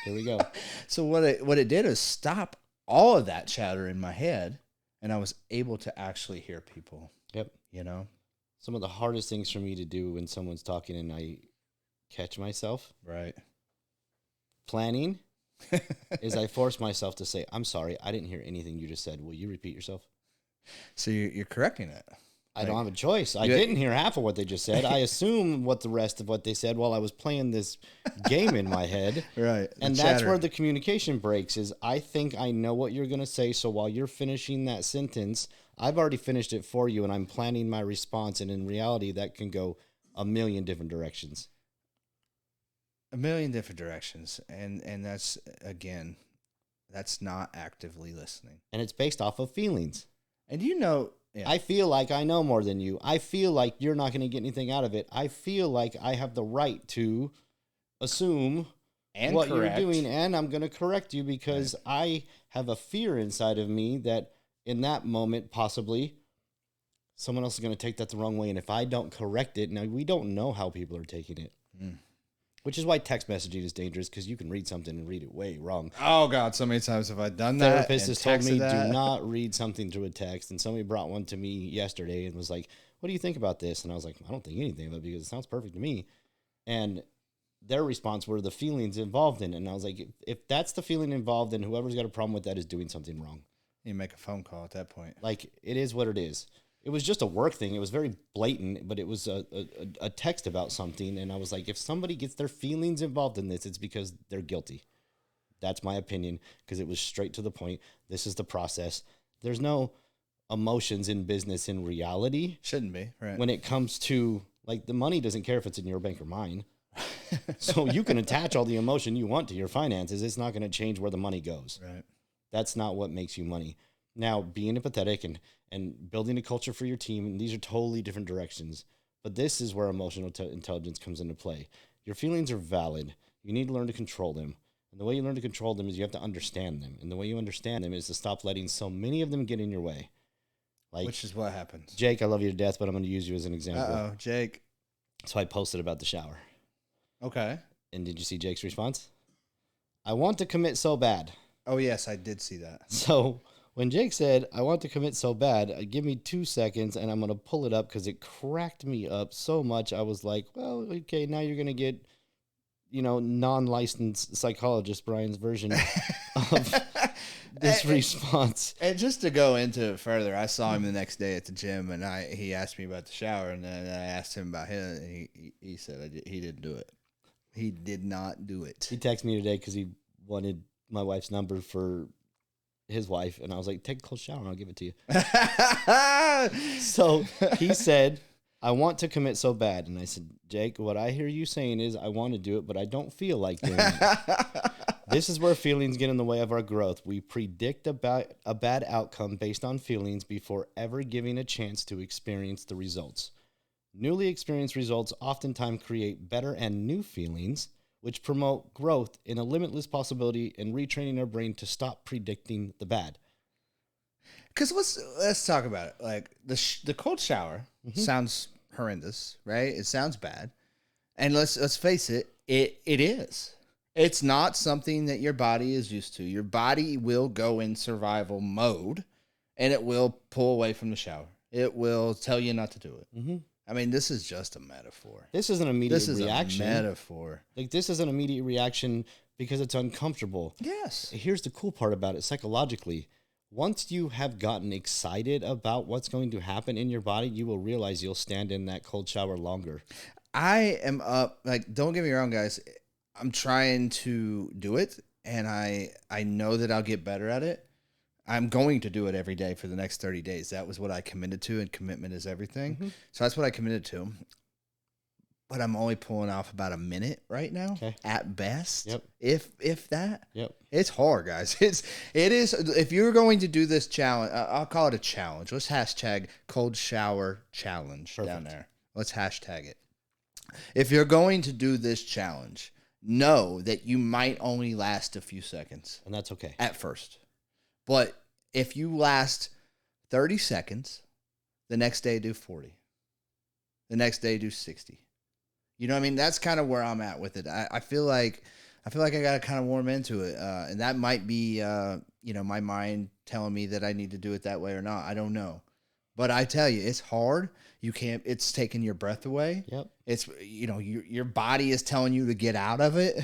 [SPEAKER 2] Here we go.
[SPEAKER 1] So what it did is stop all of that chatter in my head, and I was able to actually hear people.
[SPEAKER 2] Yep.
[SPEAKER 1] You know?
[SPEAKER 2] Some of the hardest things for me to do when someone's talking and I catch myself.
[SPEAKER 1] Right.
[SPEAKER 2] Planning is I force myself to say, I'm sorry, I didn't hear anything you just said. Will you repeat yourself?
[SPEAKER 1] So you're correcting it.
[SPEAKER 2] I don't have a choice. I didn't hear half of what they just said. I assume what the rest of what they said while I was playing this game in my head.
[SPEAKER 1] Right.
[SPEAKER 2] And that's where the communication breaks, is I think I know what you're going to say. So while you're finishing that sentence, I've already finished it for you, and I'm planning my response. And in reality, that can go a million different directions.
[SPEAKER 1] A million different directions. And that's, again, that's not actively listening.
[SPEAKER 2] And it's based off of feelings.
[SPEAKER 1] And yeah.
[SPEAKER 2] I feel like I know more than you. I feel like you're not going to get anything out of it. I feel like I have the right to assume what you're doing, and I'm going to correct you because I have a fear inside of me that in that moment, possibly, someone else is going to take that the wrong way. And if I don't correct it, now we don't know how people are taking it. Which is why text messaging is dangerous, because you can read something and read it way wrong.
[SPEAKER 1] Oh, God, so many times have I done that.
[SPEAKER 2] Therapist has told me, do not read something through a text. And somebody brought one to me yesterday and was like, what do you think about this? And I was like, I don't think anything of it, because it sounds perfect to me. And their response were the feelings involved in it. And I was like, if that's the feeling involved, then whoever's got a problem with that is doing something wrong.
[SPEAKER 1] You make a phone call at that point.
[SPEAKER 2] Like, it is what it is. It was just a work thing. It was very blatant, but it was a text about something. And I was like, if somebody gets their feelings involved in this, it's because they're guilty. That's my opinion, because it was straight to the point. This is the process. There's no emotions in business in reality.
[SPEAKER 1] Shouldn't be, right?
[SPEAKER 2] When it comes to, like, the money doesn't care if it's in your bank or mine. So you can attach all the emotion you want to your finances. It's not going to change where the money goes.
[SPEAKER 1] Right.
[SPEAKER 2] That's not what makes you money. Now, being empathetic and building a culture for your team, and these are totally different directions. But this is where emotional intelligence comes into play. Your feelings are valid. You need to learn to control them. And the way you learn to control them is you have to understand them. And the way you understand them is to stop letting so many of them get in your way. Like,
[SPEAKER 1] which is what happens.
[SPEAKER 2] Jake, I love you to death, but I'm going to use you as an example.
[SPEAKER 1] Uh-oh, Jake.
[SPEAKER 2] So I posted about the shower.
[SPEAKER 1] Okay.
[SPEAKER 2] And did you see Jake's response? I want to commit so bad.
[SPEAKER 1] Oh, yes, I did see that.
[SPEAKER 2] So when Jake said, I want to commit so bad, give me 2 seconds and I'm going to pull it up, because it cracked me up so much. I was like, well, okay, now you're going to get, non-licensed psychologist Brian's version of this response.
[SPEAKER 1] And just to go into it further, I saw him the next day at the gym, and he asked me about the shower, and then I asked him about him, and he said he didn't do it. He did not do it.
[SPEAKER 2] He texted me today because he wanted my wife's number for his wife, and I was like, take a cold shower and I'll give it to you. So he said, I want to commit so bad. And I said, Jake, what I hear you saying is I want to do it, but I don't feel like doing it. This is where feelings get in the way of our growth. We predict about a bad outcome based on feelings before ever giving a chance to experience the results. Newly experienced results oftentimes create better and new feelings, which promote growth in a limitless possibility and retraining our brain to stop predicting the bad.
[SPEAKER 1] Because let's talk about it. Like the cold shower sounds horrendous, right? It sounds bad, and let's face it, it is. It's not something that your body is used to. Your body will go in survival mode, and it will pull away from the shower. It will tell you not to do it. Mm-hmm. I mean, this is just a metaphor.
[SPEAKER 2] This is an immediate reaction.
[SPEAKER 1] A metaphor.
[SPEAKER 2] Like, this is an immediate reaction because it's uncomfortable.
[SPEAKER 1] Yes.
[SPEAKER 2] Here's the cool part about it psychologically. Once you have gotten excited about what's going to happen in your body, you will realize you'll stand in that cold shower longer.
[SPEAKER 1] I am up. Like, don't get me wrong, guys. I'm trying to do it, and I know that I'll get better at it. I'm going to do it every day for the next 30 days. That was what I committed to, and commitment is everything. So that's what I committed to. But I'm only pulling off about a minute right now, at best. If that. It's hard, guys. It is. If you're going to do this challenge, I'll call it a challenge. Let's hashtag cold shower challenge down there. Let's hashtag it. If you're going to do this challenge, know that you might only last a few seconds.
[SPEAKER 2] And that's okay.
[SPEAKER 1] At first. But if you last 30 seconds, the next day do 40. The next day do 60. You know what I mean? That's kind of where I'm at with it. I feel like I got to kind of warm into it. And that might be, my mind telling me that I need to do it that way or not. I don't know. But I tell you, it's hard. You can't, it's taking your breath away. It's, your body is telling you to get out of it.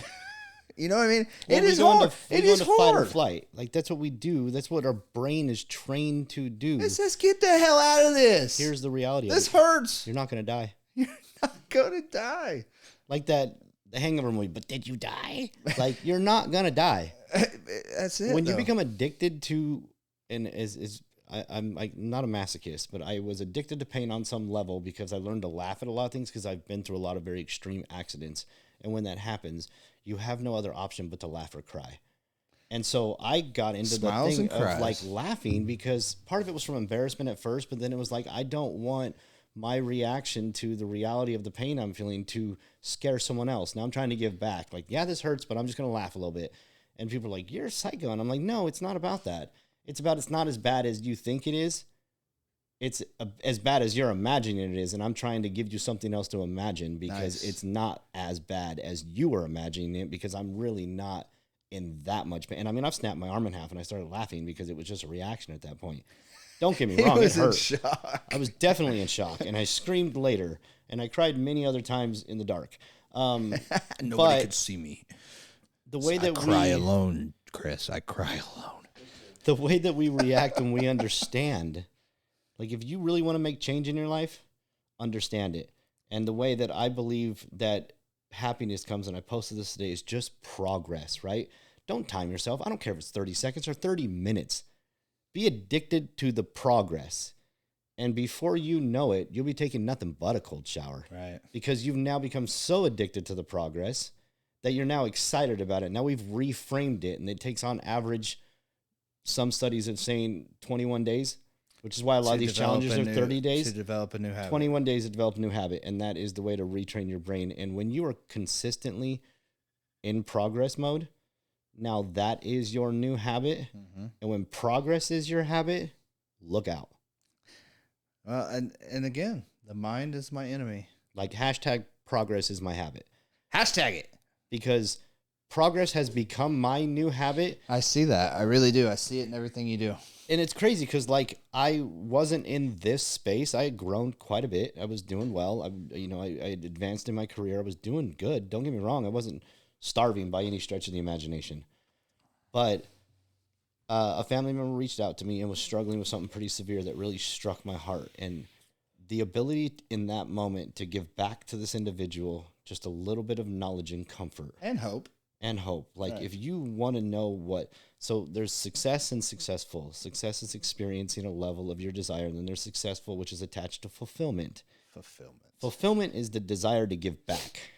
[SPEAKER 1] You know what I mean? It is hard. It is hard.
[SPEAKER 2] Fight or flight. Like, that's what we do. That's what our brain is trained to do.
[SPEAKER 1] It says, get the hell out of this.
[SPEAKER 2] Here's the reality.
[SPEAKER 1] This hurts.
[SPEAKER 2] You're not going to die.
[SPEAKER 1] You're not going to die.
[SPEAKER 2] Like the Hangover movie, but did you die? Like, you're not going to die.
[SPEAKER 1] That's it.
[SPEAKER 2] When you become addicted to, and I'm like not a masochist, but I was addicted to pain on some level because I learned to laugh at a lot of things because I've been through a lot of very extreme accidents. And when that happens, you have no other option but to laugh or cry. And so I got into the thing of like laughing because part of it was from embarrassment at first, but then it was like, I don't want my reaction to the reality of the pain I'm feeling to scare someone else. Now I'm trying to give back. Like, yeah, this hurts, but I'm just going to laugh a little bit. And people are like, you're a psycho. And I'm like, no, it's not about that. It's not as bad as you think it is. It's as bad as you're imagining it is, and I'm trying to give you something else to imagine because it's not as bad as you were imagining it because I'm really not in that much pain. And I mean, I've snapped my arm in half, and I started laughing because it was just a reaction at that point. Don't get me wrong, it hurt.
[SPEAKER 1] Shock.
[SPEAKER 2] I was definitely in shock, and I screamed later, and I cried many other times in the dark.
[SPEAKER 1] Nobody could see me.
[SPEAKER 2] The way that
[SPEAKER 1] I cry alone, Chris. I cry alone.
[SPEAKER 2] The way that we react when we understand. Like, if you really want to make change in your life, understand it. And the way that I believe that happiness comes, and I posted this today, is just progress, right? Don't time yourself. I don't care if it's 30 seconds or 30 minutes. Be addicted to the progress. And before you know it, you'll be taking nothing but a cold shower.
[SPEAKER 1] Right.
[SPEAKER 2] Because you've now become so addicted to the progress that you're now excited about it. Now we've reframed it, and it takes on average, some studies are saying 21 days. Which is why a lot of these challenges are 30 days.
[SPEAKER 1] To develop a new habit.
[SPEAKER 2] 21 days to develop a new habit. And that is the way to retrain your brain. And when you are consistently in progress mode, now that is your new habit. Mm-hmm. And when progress is your habit, look out.
[SPEAKER 1] Well, and again, the mind is my enemy.
[SPEAKER 2] Like hashtag progress is my habit.
[SPEAKER 1] Hashtag it.
[SPEAKER 2] Because progress has become my new habit.
[SPEAKER 1] I see that. I really do. I see it in everything you do.
[SPEAKER 2] And it's crazy because, like, I wasn't in this space. I had grown quite a bit. I was doing well. I had advanced in my career. I was doing good. Don't get me wrong. I wasn't starving by any stretch of the imagination. But a family member reached out to me and was struggling with something pretty severe that really struck my heart. And the ability in that moment to give back to this individual just a little bit of knowledge and comfort.
[SPEAKER 1] And hope.
[SPEAKER 2] Like, right. If you want to know what, so there's success and successful. Success is experiencing a level of your desire. And then there's successful, which is attached to fulfillment. Fulfillment is the desire to give back,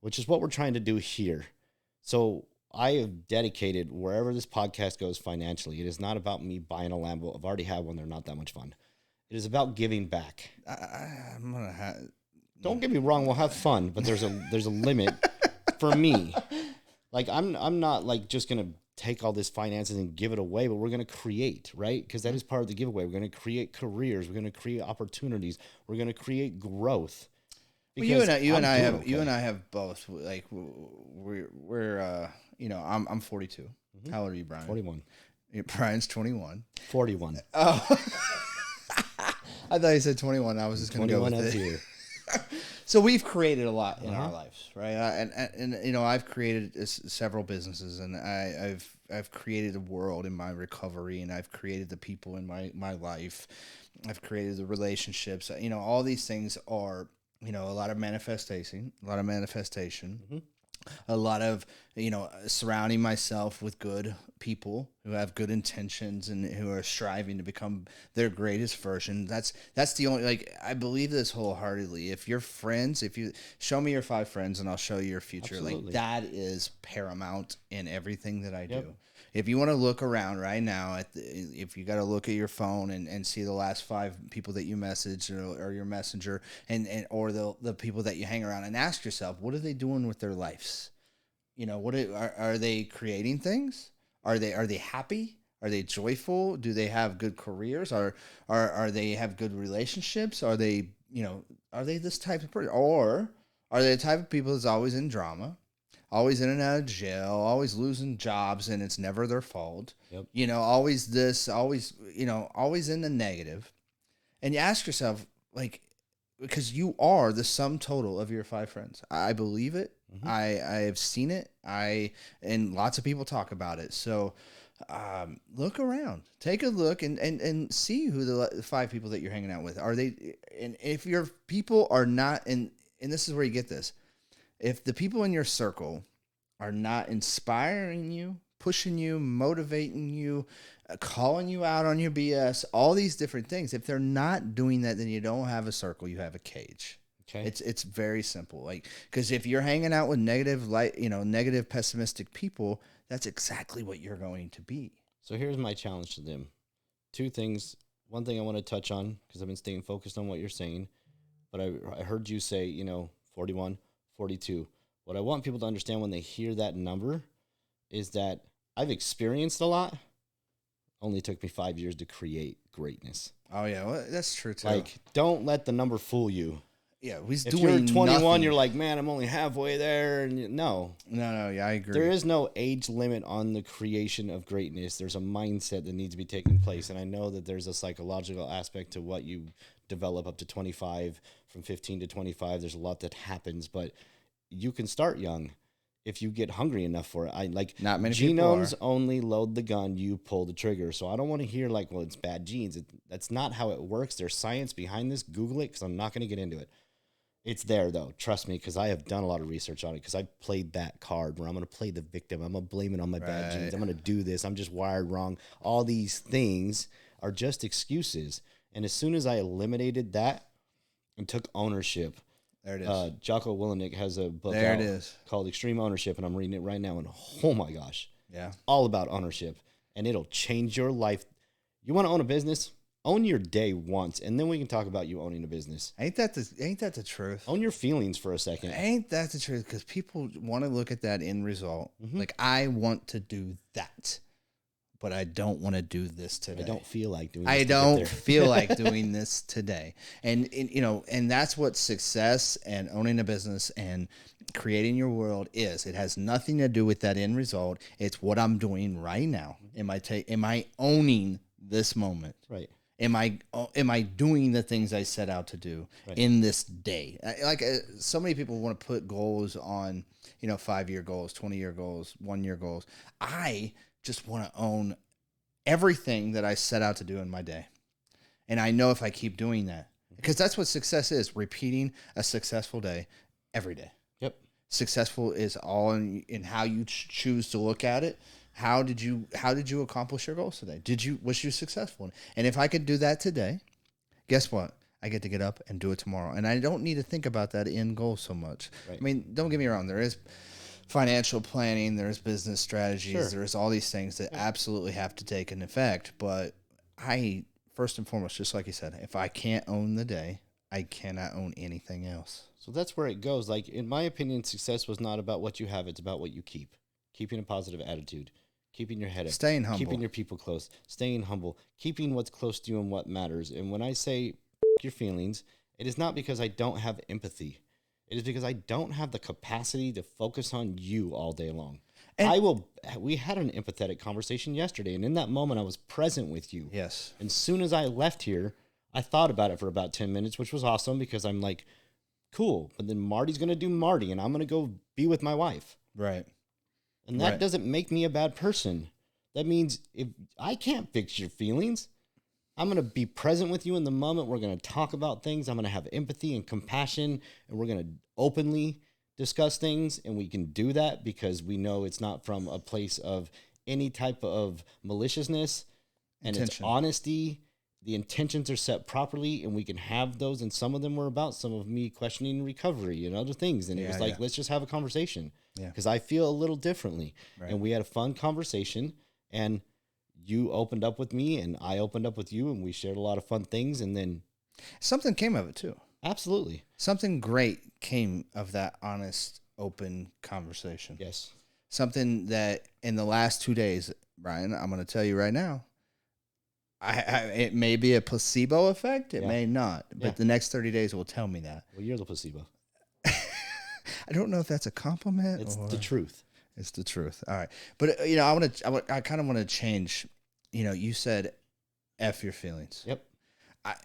[SPEAKER 2] which is what we're trying to do here. So I have dedicated wherever this podcast goes financially. It is not about me buying a Lambo. I've already had one. They're not that much fun. It is about giving back.
[SPEAKER 1] I'm going to have.
[SPEAKER 2] Don't get me wrong. We'll have fun, but there's a limit. For me, like I'm not like just going to take all this finances and give it away, but we're going to create, right? Because that is part of the giveaway. We're going to create careers. We're going to create opportunities. We're going to create growth.
[SPEAKER 1] Well, you and I have both. Like we're I'm 42. Mm-hmm. How old are you, Brian?
[SPEAKER 2] 41.
[SPEAKER 1] Brian's 21.
[SPEAKER 2] 41.
[SPEAKER 1] Oh, I thought you said 21. I was just going to go with it. So we've created a lot in our lives, right? And I've created several businesses, and I've created a world in my recovery, and I've created the people in my life. I've created the relationships. All these things are, a lot of manifestation, mm-hmm. a lot of, surrounding myself with good people who have good intentions and who are striving to become their greatest version. That's the only, like, I believe this wholeheartedly. If you're friends, if you show me your 5 friends and I'll show you your future.
[SPEAKER 2] Absolutely.
[SPEAKER 1] Like, that is paramount in everything that I do.
[SPEAKER 2] Yep.
[SPEAKER 1] If you want to look around right now if you got to look at your phone and see the last 5 people that you messaged or your messenger and or the people that you hang around, and ask yourself, what are they doing with their lives? Are they creating things? Are they happy? Are they joyful? Do they have good careers? Are they have good relationships? Are they this type of person? Or are they the type of people that's always in drama, always in and out of jail, always losing jobs and it's never their fault?
[SPEAKER 2] Yep.
[SPEAKER 1] Always this, always in the negative. And you ask yourself, like, because you are the sum total of your 5 friends. I believe it. Mm-hmm. I have seen it. And lots of people talk about it. So look around, take a look and see who the 5 people that you're hanging out with are. They, and if your people are not, and this is where you get this, if the people in your circle are not inspiring you, pushing you, motivating you, calling you out on your BS, all these different things, if they're not doing that, then you don't have a circle, you have a cage. Okay. It's very simple. Like, because if you're hanging out with negative, pessimistic people, that's exactly what you're going to be.
[SPEAKER 2] So here's my challenge to them. 2 things. One thing I want to touch on, because I've been staying focused on what you're saying, but I heard you say, 41, 42. What I want people to understand when they hear that number is that I've experienced a lot. Only took me 5 years to create greatness.
[SPEAKER 1] Oh yeah, well, that's true too.
[SPEAKER 2] Like, don't let the number fool you.
[SPEAKER 1] Yeah,
[SPEAKER 2] if you're 21, nothing. You're like, man, I'm only halfway there. And no,
[SPEAKER 1] yeah, I agree.
[SPEAKER 2] There is no age limit on the creation of greatness. There's a mindset that needs to be taking place, and I know that there's a psychological aspect to what you develop up to 25. From 15 to 25, there's a lot that happens, but you can start young if you get hungry enough for it.
[SPEAKER 1] Not many
[SPEAKER 2] genomes only load the gun, you pull the trigger. So I don't want to hear like, well, it's bad genes. That's not how it works. There's science behind this. Google it, because I'm not going to get into it. It's there, though. Trust me, because I have done a lot of research on it, because I've played that card where I'm going to play the victim. I'm going to blame it on my bad genes. I'm going to do this. I'm just wired wrong. All these things are just excuses. And as soon as I eliminated that and took ownership,
[SPEAKER 1] there it is.
[SPEAKER 2] Jocko Willenick has a book called Extreme Ownership, and I'm reading it right now, and oh my gosh. Yeah. All about ownership, and it'll change your life. You want to own a business? Own your day once, and then we can talk about you owning a business.
[SPEAKER 1] Ain't that the truth?
[SPEAKER 2] Own your feelings for a second.
[SPEAKER 1] Ain't that the truth? Because people want to look at that end result. Mm-hmm. Like, I want to do that, but I don't want to do this today.
[SPEAKER 2] I don't feel like doing this.
[SPEAKER 1] I don't feel like doing this today. And that's what success and owning a business and creating your world is. It has nothing to do with that end result. It's what I'm doing right now. Am I owning this moment?
[SPEAKER 2] Right.
[SPEAKER 1] Am I doing the things I set out to do in this day? So many people want to put goals on, 5-year goals, 20-year goals, 1-year goals. I just want to own everything that I set out to do in my day. And I know if I keep doing that, because that's what success is, repeating a successful day every day.
[SPEAKER 2] Yep.
[SPEAKER 1] Successful is all in how you choose to look at it. How did you accomplish your goals today? Was you successful? And if I could do that today, guess what? I get to get up and do it tomorrow. And I don't need to think about that end goal so much. Right. I mean, don't get me wrong. There is financial planning, there's business strategies, there's all these things that absolutely have to take an effect. But I, first and foremost, just like you said, if I can't own the day, I cannot own anything else.
[SPEAKER 2] So that's where it goes. Like, in my opinion, success was not about what you have, it's about what you keep. Keeping a positive attitude, keeping your head up,
[SPEAKER 1] staying humble,
[SPEAKER 2] keeping your people close, staying humble, keeping what's close to you and what matters. And when I say your feelings, it is not because I don't have empathy. It is because I don't have the capacity to focus on you all day long. And we had an empathetic conversation yesterday, and in that moment, I was present with you.
[SPEAKER 1] Yes.
[SPEAKER 2] And as soon as I left here, I thought about it for about 10 minutes, which was awesome, because I'm like, cool. But then Marty's going to do Marty, and I'm going to go be with my wife.
[SPEAKER 1] Right.
[SPEAKER 2] And that doesn't make me a bad person. That means if I can't fix your feelings, I'm going to be present with you in the moment. We're going to talk about things. I'm going to have empathy and compassion, and we're going to openly discuss things, and we can do that because we know it's not from a place of any type of maliciousness, and it's honesty. The intentions are set properly, and we can have those, and some of them were about some of me questioning recovery and other things, and it was like, let's just have a conversation, because I feel a little differently, and we had a fun conversation, and you opened up with me, and I opened up with you, and we shared a lot of fun things, and then
[SPEAKER 1] something came of it too.
[SPEAKER 2] Absolutely.
[SPEAKER 1] Something great came of that honest, open conversation.
[SPEAKER 2] Yes.
[SPEAKER 1] Something that in the last 2 days, Brian, I'm going to tell you right now, it may be a placebo effect. It may not. But the next 30 days will tell me that.
[SPEAKER 2] Well, you're the placebo.
[SPEAKER 1] I don't know if that's a compliment.
[SPEAKER 2] It's the truth.
[SPEAKER 1] It's the truth. All right. But, I kind of want to change. You said F your feelings.
[SPEAKER 2] Yep.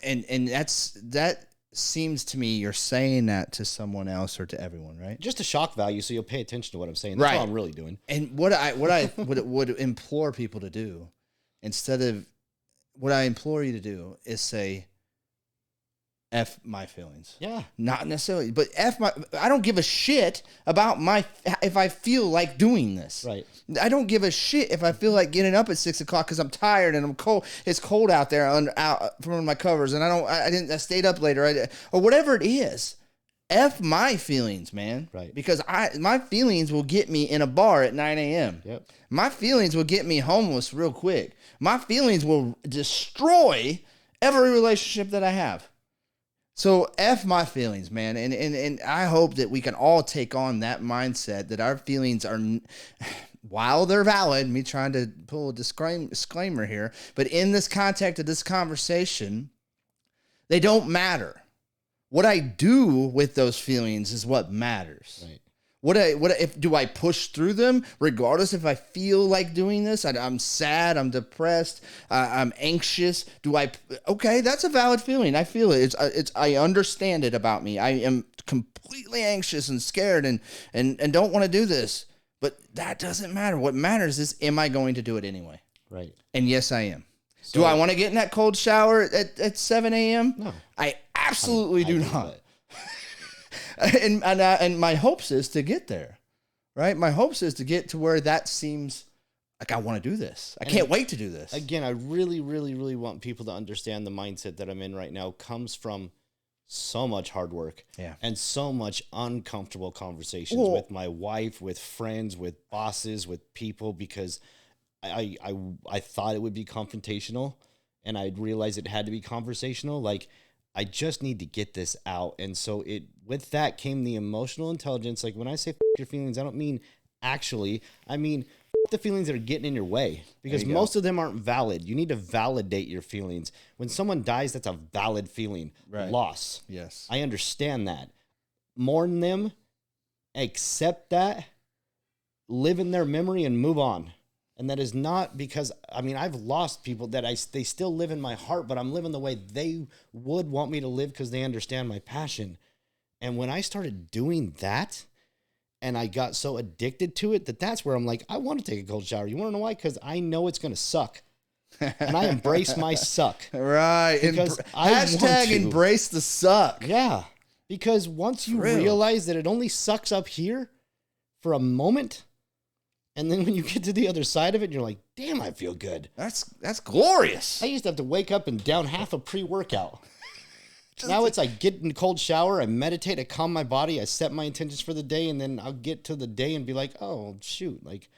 [SPEAKER 1] And that seems to me you're saying that to someone else or to everyone, right?
[SPEAKER 2] Just a shock value, so you'll pay attention to what I'm saying. That's all I'm really doing.
[SPEAKER 1] And what I would implore people to do, what I implore you to do is say, F my feelings.
[SPEAKER 2] Yeah.
[SPEAKER 1] Not necessarily, but I don't give a shit about if I feel like doing this.
[SPEAKER 2] Right.
[SPEAKER 1] I don't give a shit if I feel like getting up at 6 o'clock because I'm tired and I'm cold. It's cold out there out from my covers, and I stayed up later, or whatever it is. F my feelings, man.
[SPEAKER 2] Right.
[SPEAKER 1] Because my feelings will get me in a bar at 9 a.m.
[SPEAKER 2] Yep.
[SPEAKER 1] My feelings will get me homeless real quick. My feelings will destroy every relationship that I have. So F my feelings, man. And I hope that we can all take on that mindset that our feelings are, while they're valid, me trying to pull a disclaimer here, but in this context of this conversation, they don't matter. What I do with those feelings is what matters. Right. Do I push through them regardless if I feel like doing this? I'm sad, I'm depressed, I'm anxious. Okay, that's a valid feeling. I feel it. I understand it about me. I am completely anxious and scared and don't want to do this. But that doesn't matter. What matters is, am I going to do it anyway?
[SPEAKER 2] Right.
[SPEAKER 1] And yes, I am. So, do I want to get in that cold shower at 7 a.m.?
[SPEAKER 2] No.
[SPEAKER 1] I absolutely do not. And my hopes is to get there, right? My hopes is to get to where that seems like I want to do this. I can't wait to do this.
[SPEAKER 2] Again, I really, really, really want people to understand the mindset that I'm in right now comes from so much hard work and so much uncomfortable conversations with my wife, with friends, with bosses, with people, because I thought it would be confrontational, and I realized it had to be conversational. Like, I just need to get this out. And so with that came the emotional intelligence. Like, when I say F your feelings, I don't mean actually, I mean F the feelings that are getting in your way, because most of them aren't valid. You need to validate your feelings. When someone dies, that's a valid feeling. Right. Loss.
[SPEAKER 1] Yes.
[SPEAKER 2] I understand that. Mourn them, accept that, live in their memory, and move on. And that is not because, I've lost people that they still live in my heart, but I'm living the way they would want me to live because they understand my passion. And when I started doing that, and I got so addicted to it, that's where I'm like, I want to take a cold shower. You want to know why? Because I know it's going to suck. And I embrace my suck.
[SPEAKER 1] Right.
[SPEAKER 2] Because
[SPEAKER 1] hashtag embrace the suck.
[SPEAKER 2] Yeah. Because once you realize that it only sucks up here for a moment, and then when you get to the other side of it, you're like, damn, I feel good.
[SPEAKER 1] That's glorious.
[SPEAKER 2] I used to have to wake up and down half a pre-workout. Now it's like get in a cold shower, I meditate, I calm my body, I set my intentions for the day, and then I'll get to the day and be like, oh, shoot. Like,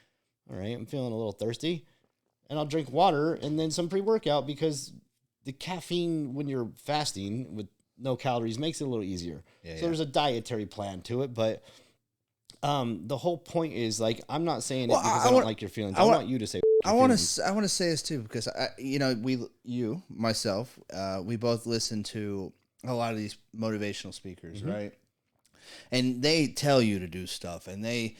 [SPEAKER 2] all right, I'm feeling a little thirsty. And I'll drink water and then some pre-workout, because the caffeine when you're fasting with no calories makes it a little easier. There's a dietary plan to it, but... the whole point is, like, I'm not saying it because I don't like your feelings. I want you to say.
[SPEAKER 1] I want to say this too, because myself, we both listen to a lot of these motivational speakers, right? And they tell you to do stuff, and I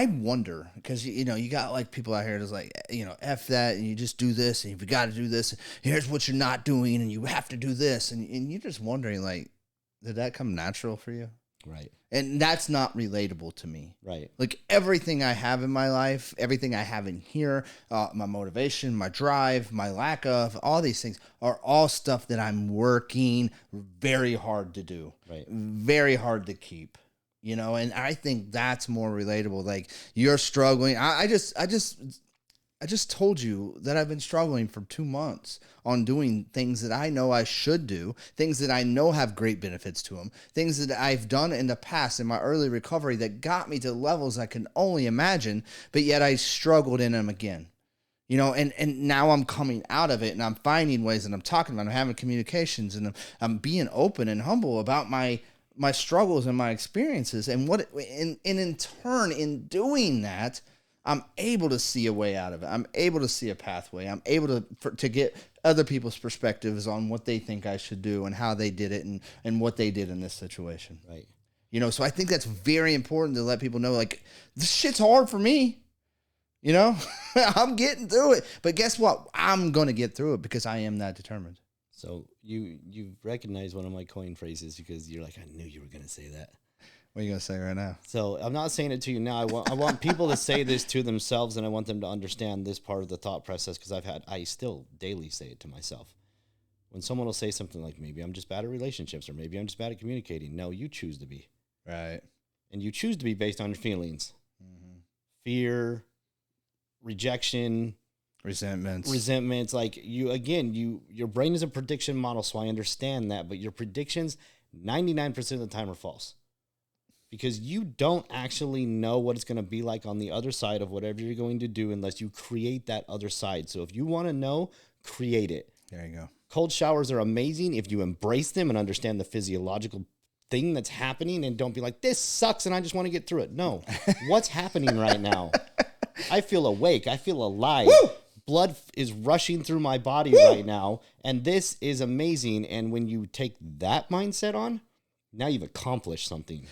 [SPEAKER 1] wonder, because you got like people out here that's like, F that, and you just do this, and if you got to do this, here's what you're not doing, and you have to do this, and you're just wondering, like, did that come natural for you?
[SPEAKER 2] Right.
[SPEAKER 1] And that's not relatable to me.
[SPEAKER 2] Right.
[SPEAKER 1] Like, everything I have in my life, everything I have in here, my motivation, my drive, my lack of, all these things are all stuff that I'm working very hard to do.
[SPEAKER 2] Right.
[SPEAKER 1] Very hard to keep. you know, and I think that's more relatable. Like, you're struggling. I just told you that I've been struggling for 2 months on doing things that I know I should do, things that I know have great benefits to them, things that I've done in the past in my early recovery that got me to levels I can only imagine, but yet I struggled in them again. You know, and now I'm coming out of it, and I'm finding ways, and I'm talking about, I'm having communications, and I'm being open and humble about my struggles and my experiences, and in turn, in doing that, I'm able to see a way out of it. I'm able to see a pathway. I'm able to get other people's perspectives on what they think I should do and how they did it and what they did in this situation.
[SPEAKER 2] Right.
[SPEAKER 1] You know, so I think that's very important to let people know, like, this shit's hard for me. You know, I'm getting through it. But guess what? I'm going to get through it because I am that determined.
[SPEAKER 2] So you recognize one of my coin phrases because you're like, I knew you were going to say that.
[SPEAKER 1] What are you going to say right now?
[SPEAKER 2] So I'm not saying it to you now. I want people to say this to themselves, and I want them to understand this part of the thought process because I still daily say it to myself. When someone will say something like, maybe I'm just bad at relationships, or maybe I'm just bad at communicating. No, you choose to be.
[SPEAKER 1] Right.
[SPEAKER 2] And you choose to be based on your feelings. Mm-hmm. Fear, rejection, resentments. Like your brain is a prediction model, so I understand that, but your predictions 99% of the time are false because you don't actually know what it's going to be like on the other side of whatever you're going to do unless you create that other side. So if you want to know, create it.
[SPEAKER 1] There you go.
[SPEAKER 2] Cold showers are amazing if you embrace them and understand the physiological thing that's happening and don't be like, this sucks and I just want to get through it. No, what's happening right now? I feel awake. I feel alive. Woo! Blood is rushing through my body right now. And this is amazing. And when you take that mindset on, now you've accomplished something.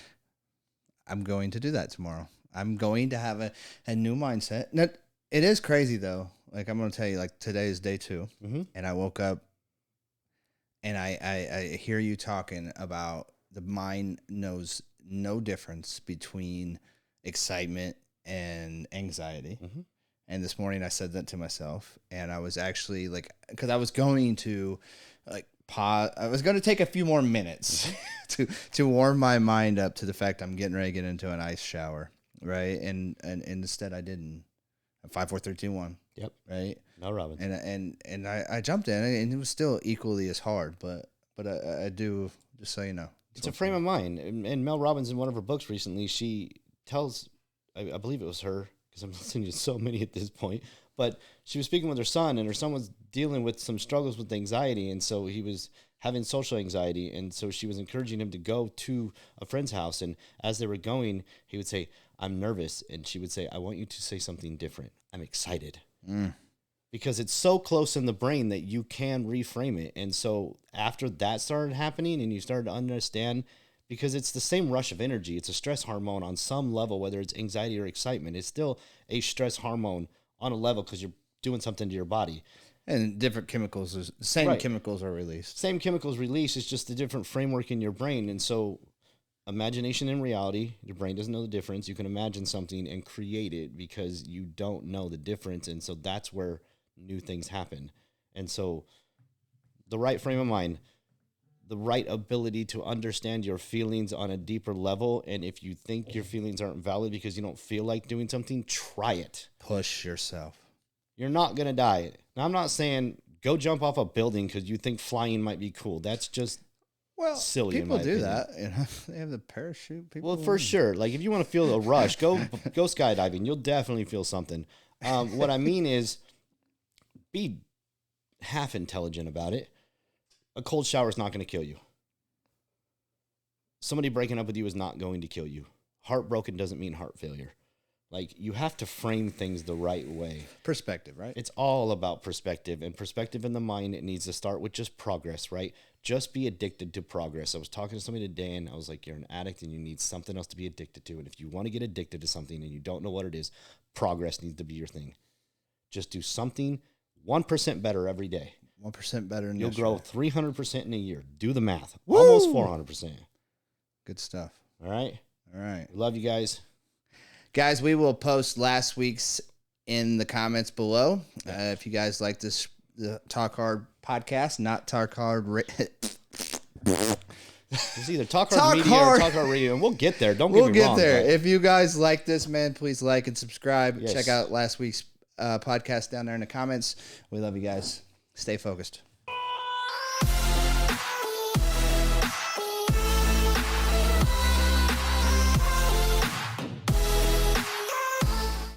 [SPEAKER 1] I'm going to do that tomorrow. I'm going to have a new mindset. Now, it is crazy, though. Like, I'm going to tell you, like, today is day 2. Mm-hmm. And I woke up and I hear you talking about the mind knows no difference between excitement and anxiety. Mm-hmm. And this morning I said that to myself, and I was actually like, because I was going to like pause, I was going to take a few more minutes to warm my mind up to the fact I'm getting ready to get into an ice shower, right? And instead I didn't. 5, 4, 3, 2, 1. Yep. Right.
[SPEAKER 2] Mel Robbins.
[SPEAKER 1] And I jumped in, and it was still equally as hard, but I do, just so you know.
[SPEAKER 2] It's a frame of mind. And Mel Robbins, in one of her books recently, she tells, I believe it was her, because I'm listening to so many at this point, but she was speaking with her son, and her son was dealing with some struggles with anxiety, and so he was having social anxiety, and so she was encouraging him to go to a friend's house, and as they were going, he would say, I'm nervous, and she would say, I want you to say something different. I'm excited. Because it's so close in the brain that you can reframe it, and so after that started happening, and you started to understand, because it's the same rush of energy. It's a stress hormone on some level, whether it's anxiety or excitement. It's still a stress hormone on a level because you're doing something to your body.
[SPEAKER 1] And different chemicals, chemicals are released.
[SPEAKER 2] Same chemicals released. It's just a different framework in your brain. And so imagination and reality, your brain doesn't know the difference. You can imagine something and create it because you don't know the difference. And so that's where new things happen. And so the right frame of mind, the right ability to understand your feelings on a deeper level. And if you think your feelings aren't valid because you don't feel like doing something, try it.
[SPEAKER 1] Push yourself.
[SPEAKER 2] You're not going to die. Now, I'm not saying go jump off a building because you think flying might be cool. That's just silly.
[SPEAKER 1] People do that. You know, they have the parachute.
[SPEAKER 2] Well, for sure. Like if you want to feel a rush, go skydiving. You'll definitely feel something. What I mean is be half intelligent about it. A cold shower is not going to kill you. Somebody breaking up with you is not going to kill you. Heartbroken doesn't mean heart failure. Like, you have to frame things the right way.
[SPEAKER 1] Perspective, right?
[SPEAKER 2] It's all about perspective, and perspective in the mind, it needs to start with just progress, right? Just be addicted to progress. I was talking to somebody today, and I was like, you're an addict, and you need something else to be addicted to. And if you want to get addicted to something and you don't know what it is, progress needs to be your thing. Just do something 1% better every day.
[SPEAKER 1] 1% better than
[SPEAKER 2] You'll grow 300% in a year. Do the math.
[SPEAKER 1] Woo!
[SPEAKER 2] Almost 400%.
[SPEAKER 1] Good stuff.
[SPEAKER 2] All right?
[SPEAKER 1] All right.
[SPEAKER 2] We love you guys.
[SPEAKER 1] Guys, we will post last week's in the comments below. If you guys like this the Talk Hard podcast, not Talk Hard
[SPEAKER 2] It's either Talk Hard Media or Talk Hard Radio, and we'll get there. Don't get me wrong.
[SPEAKER 1] We'll get there. If you guys like this, man, please like and subscribe.
[SPEAKER 2] Yes.
[SPEAKER 1] Check out last week's podcast down there in the comments. We love you guys. Stay focused.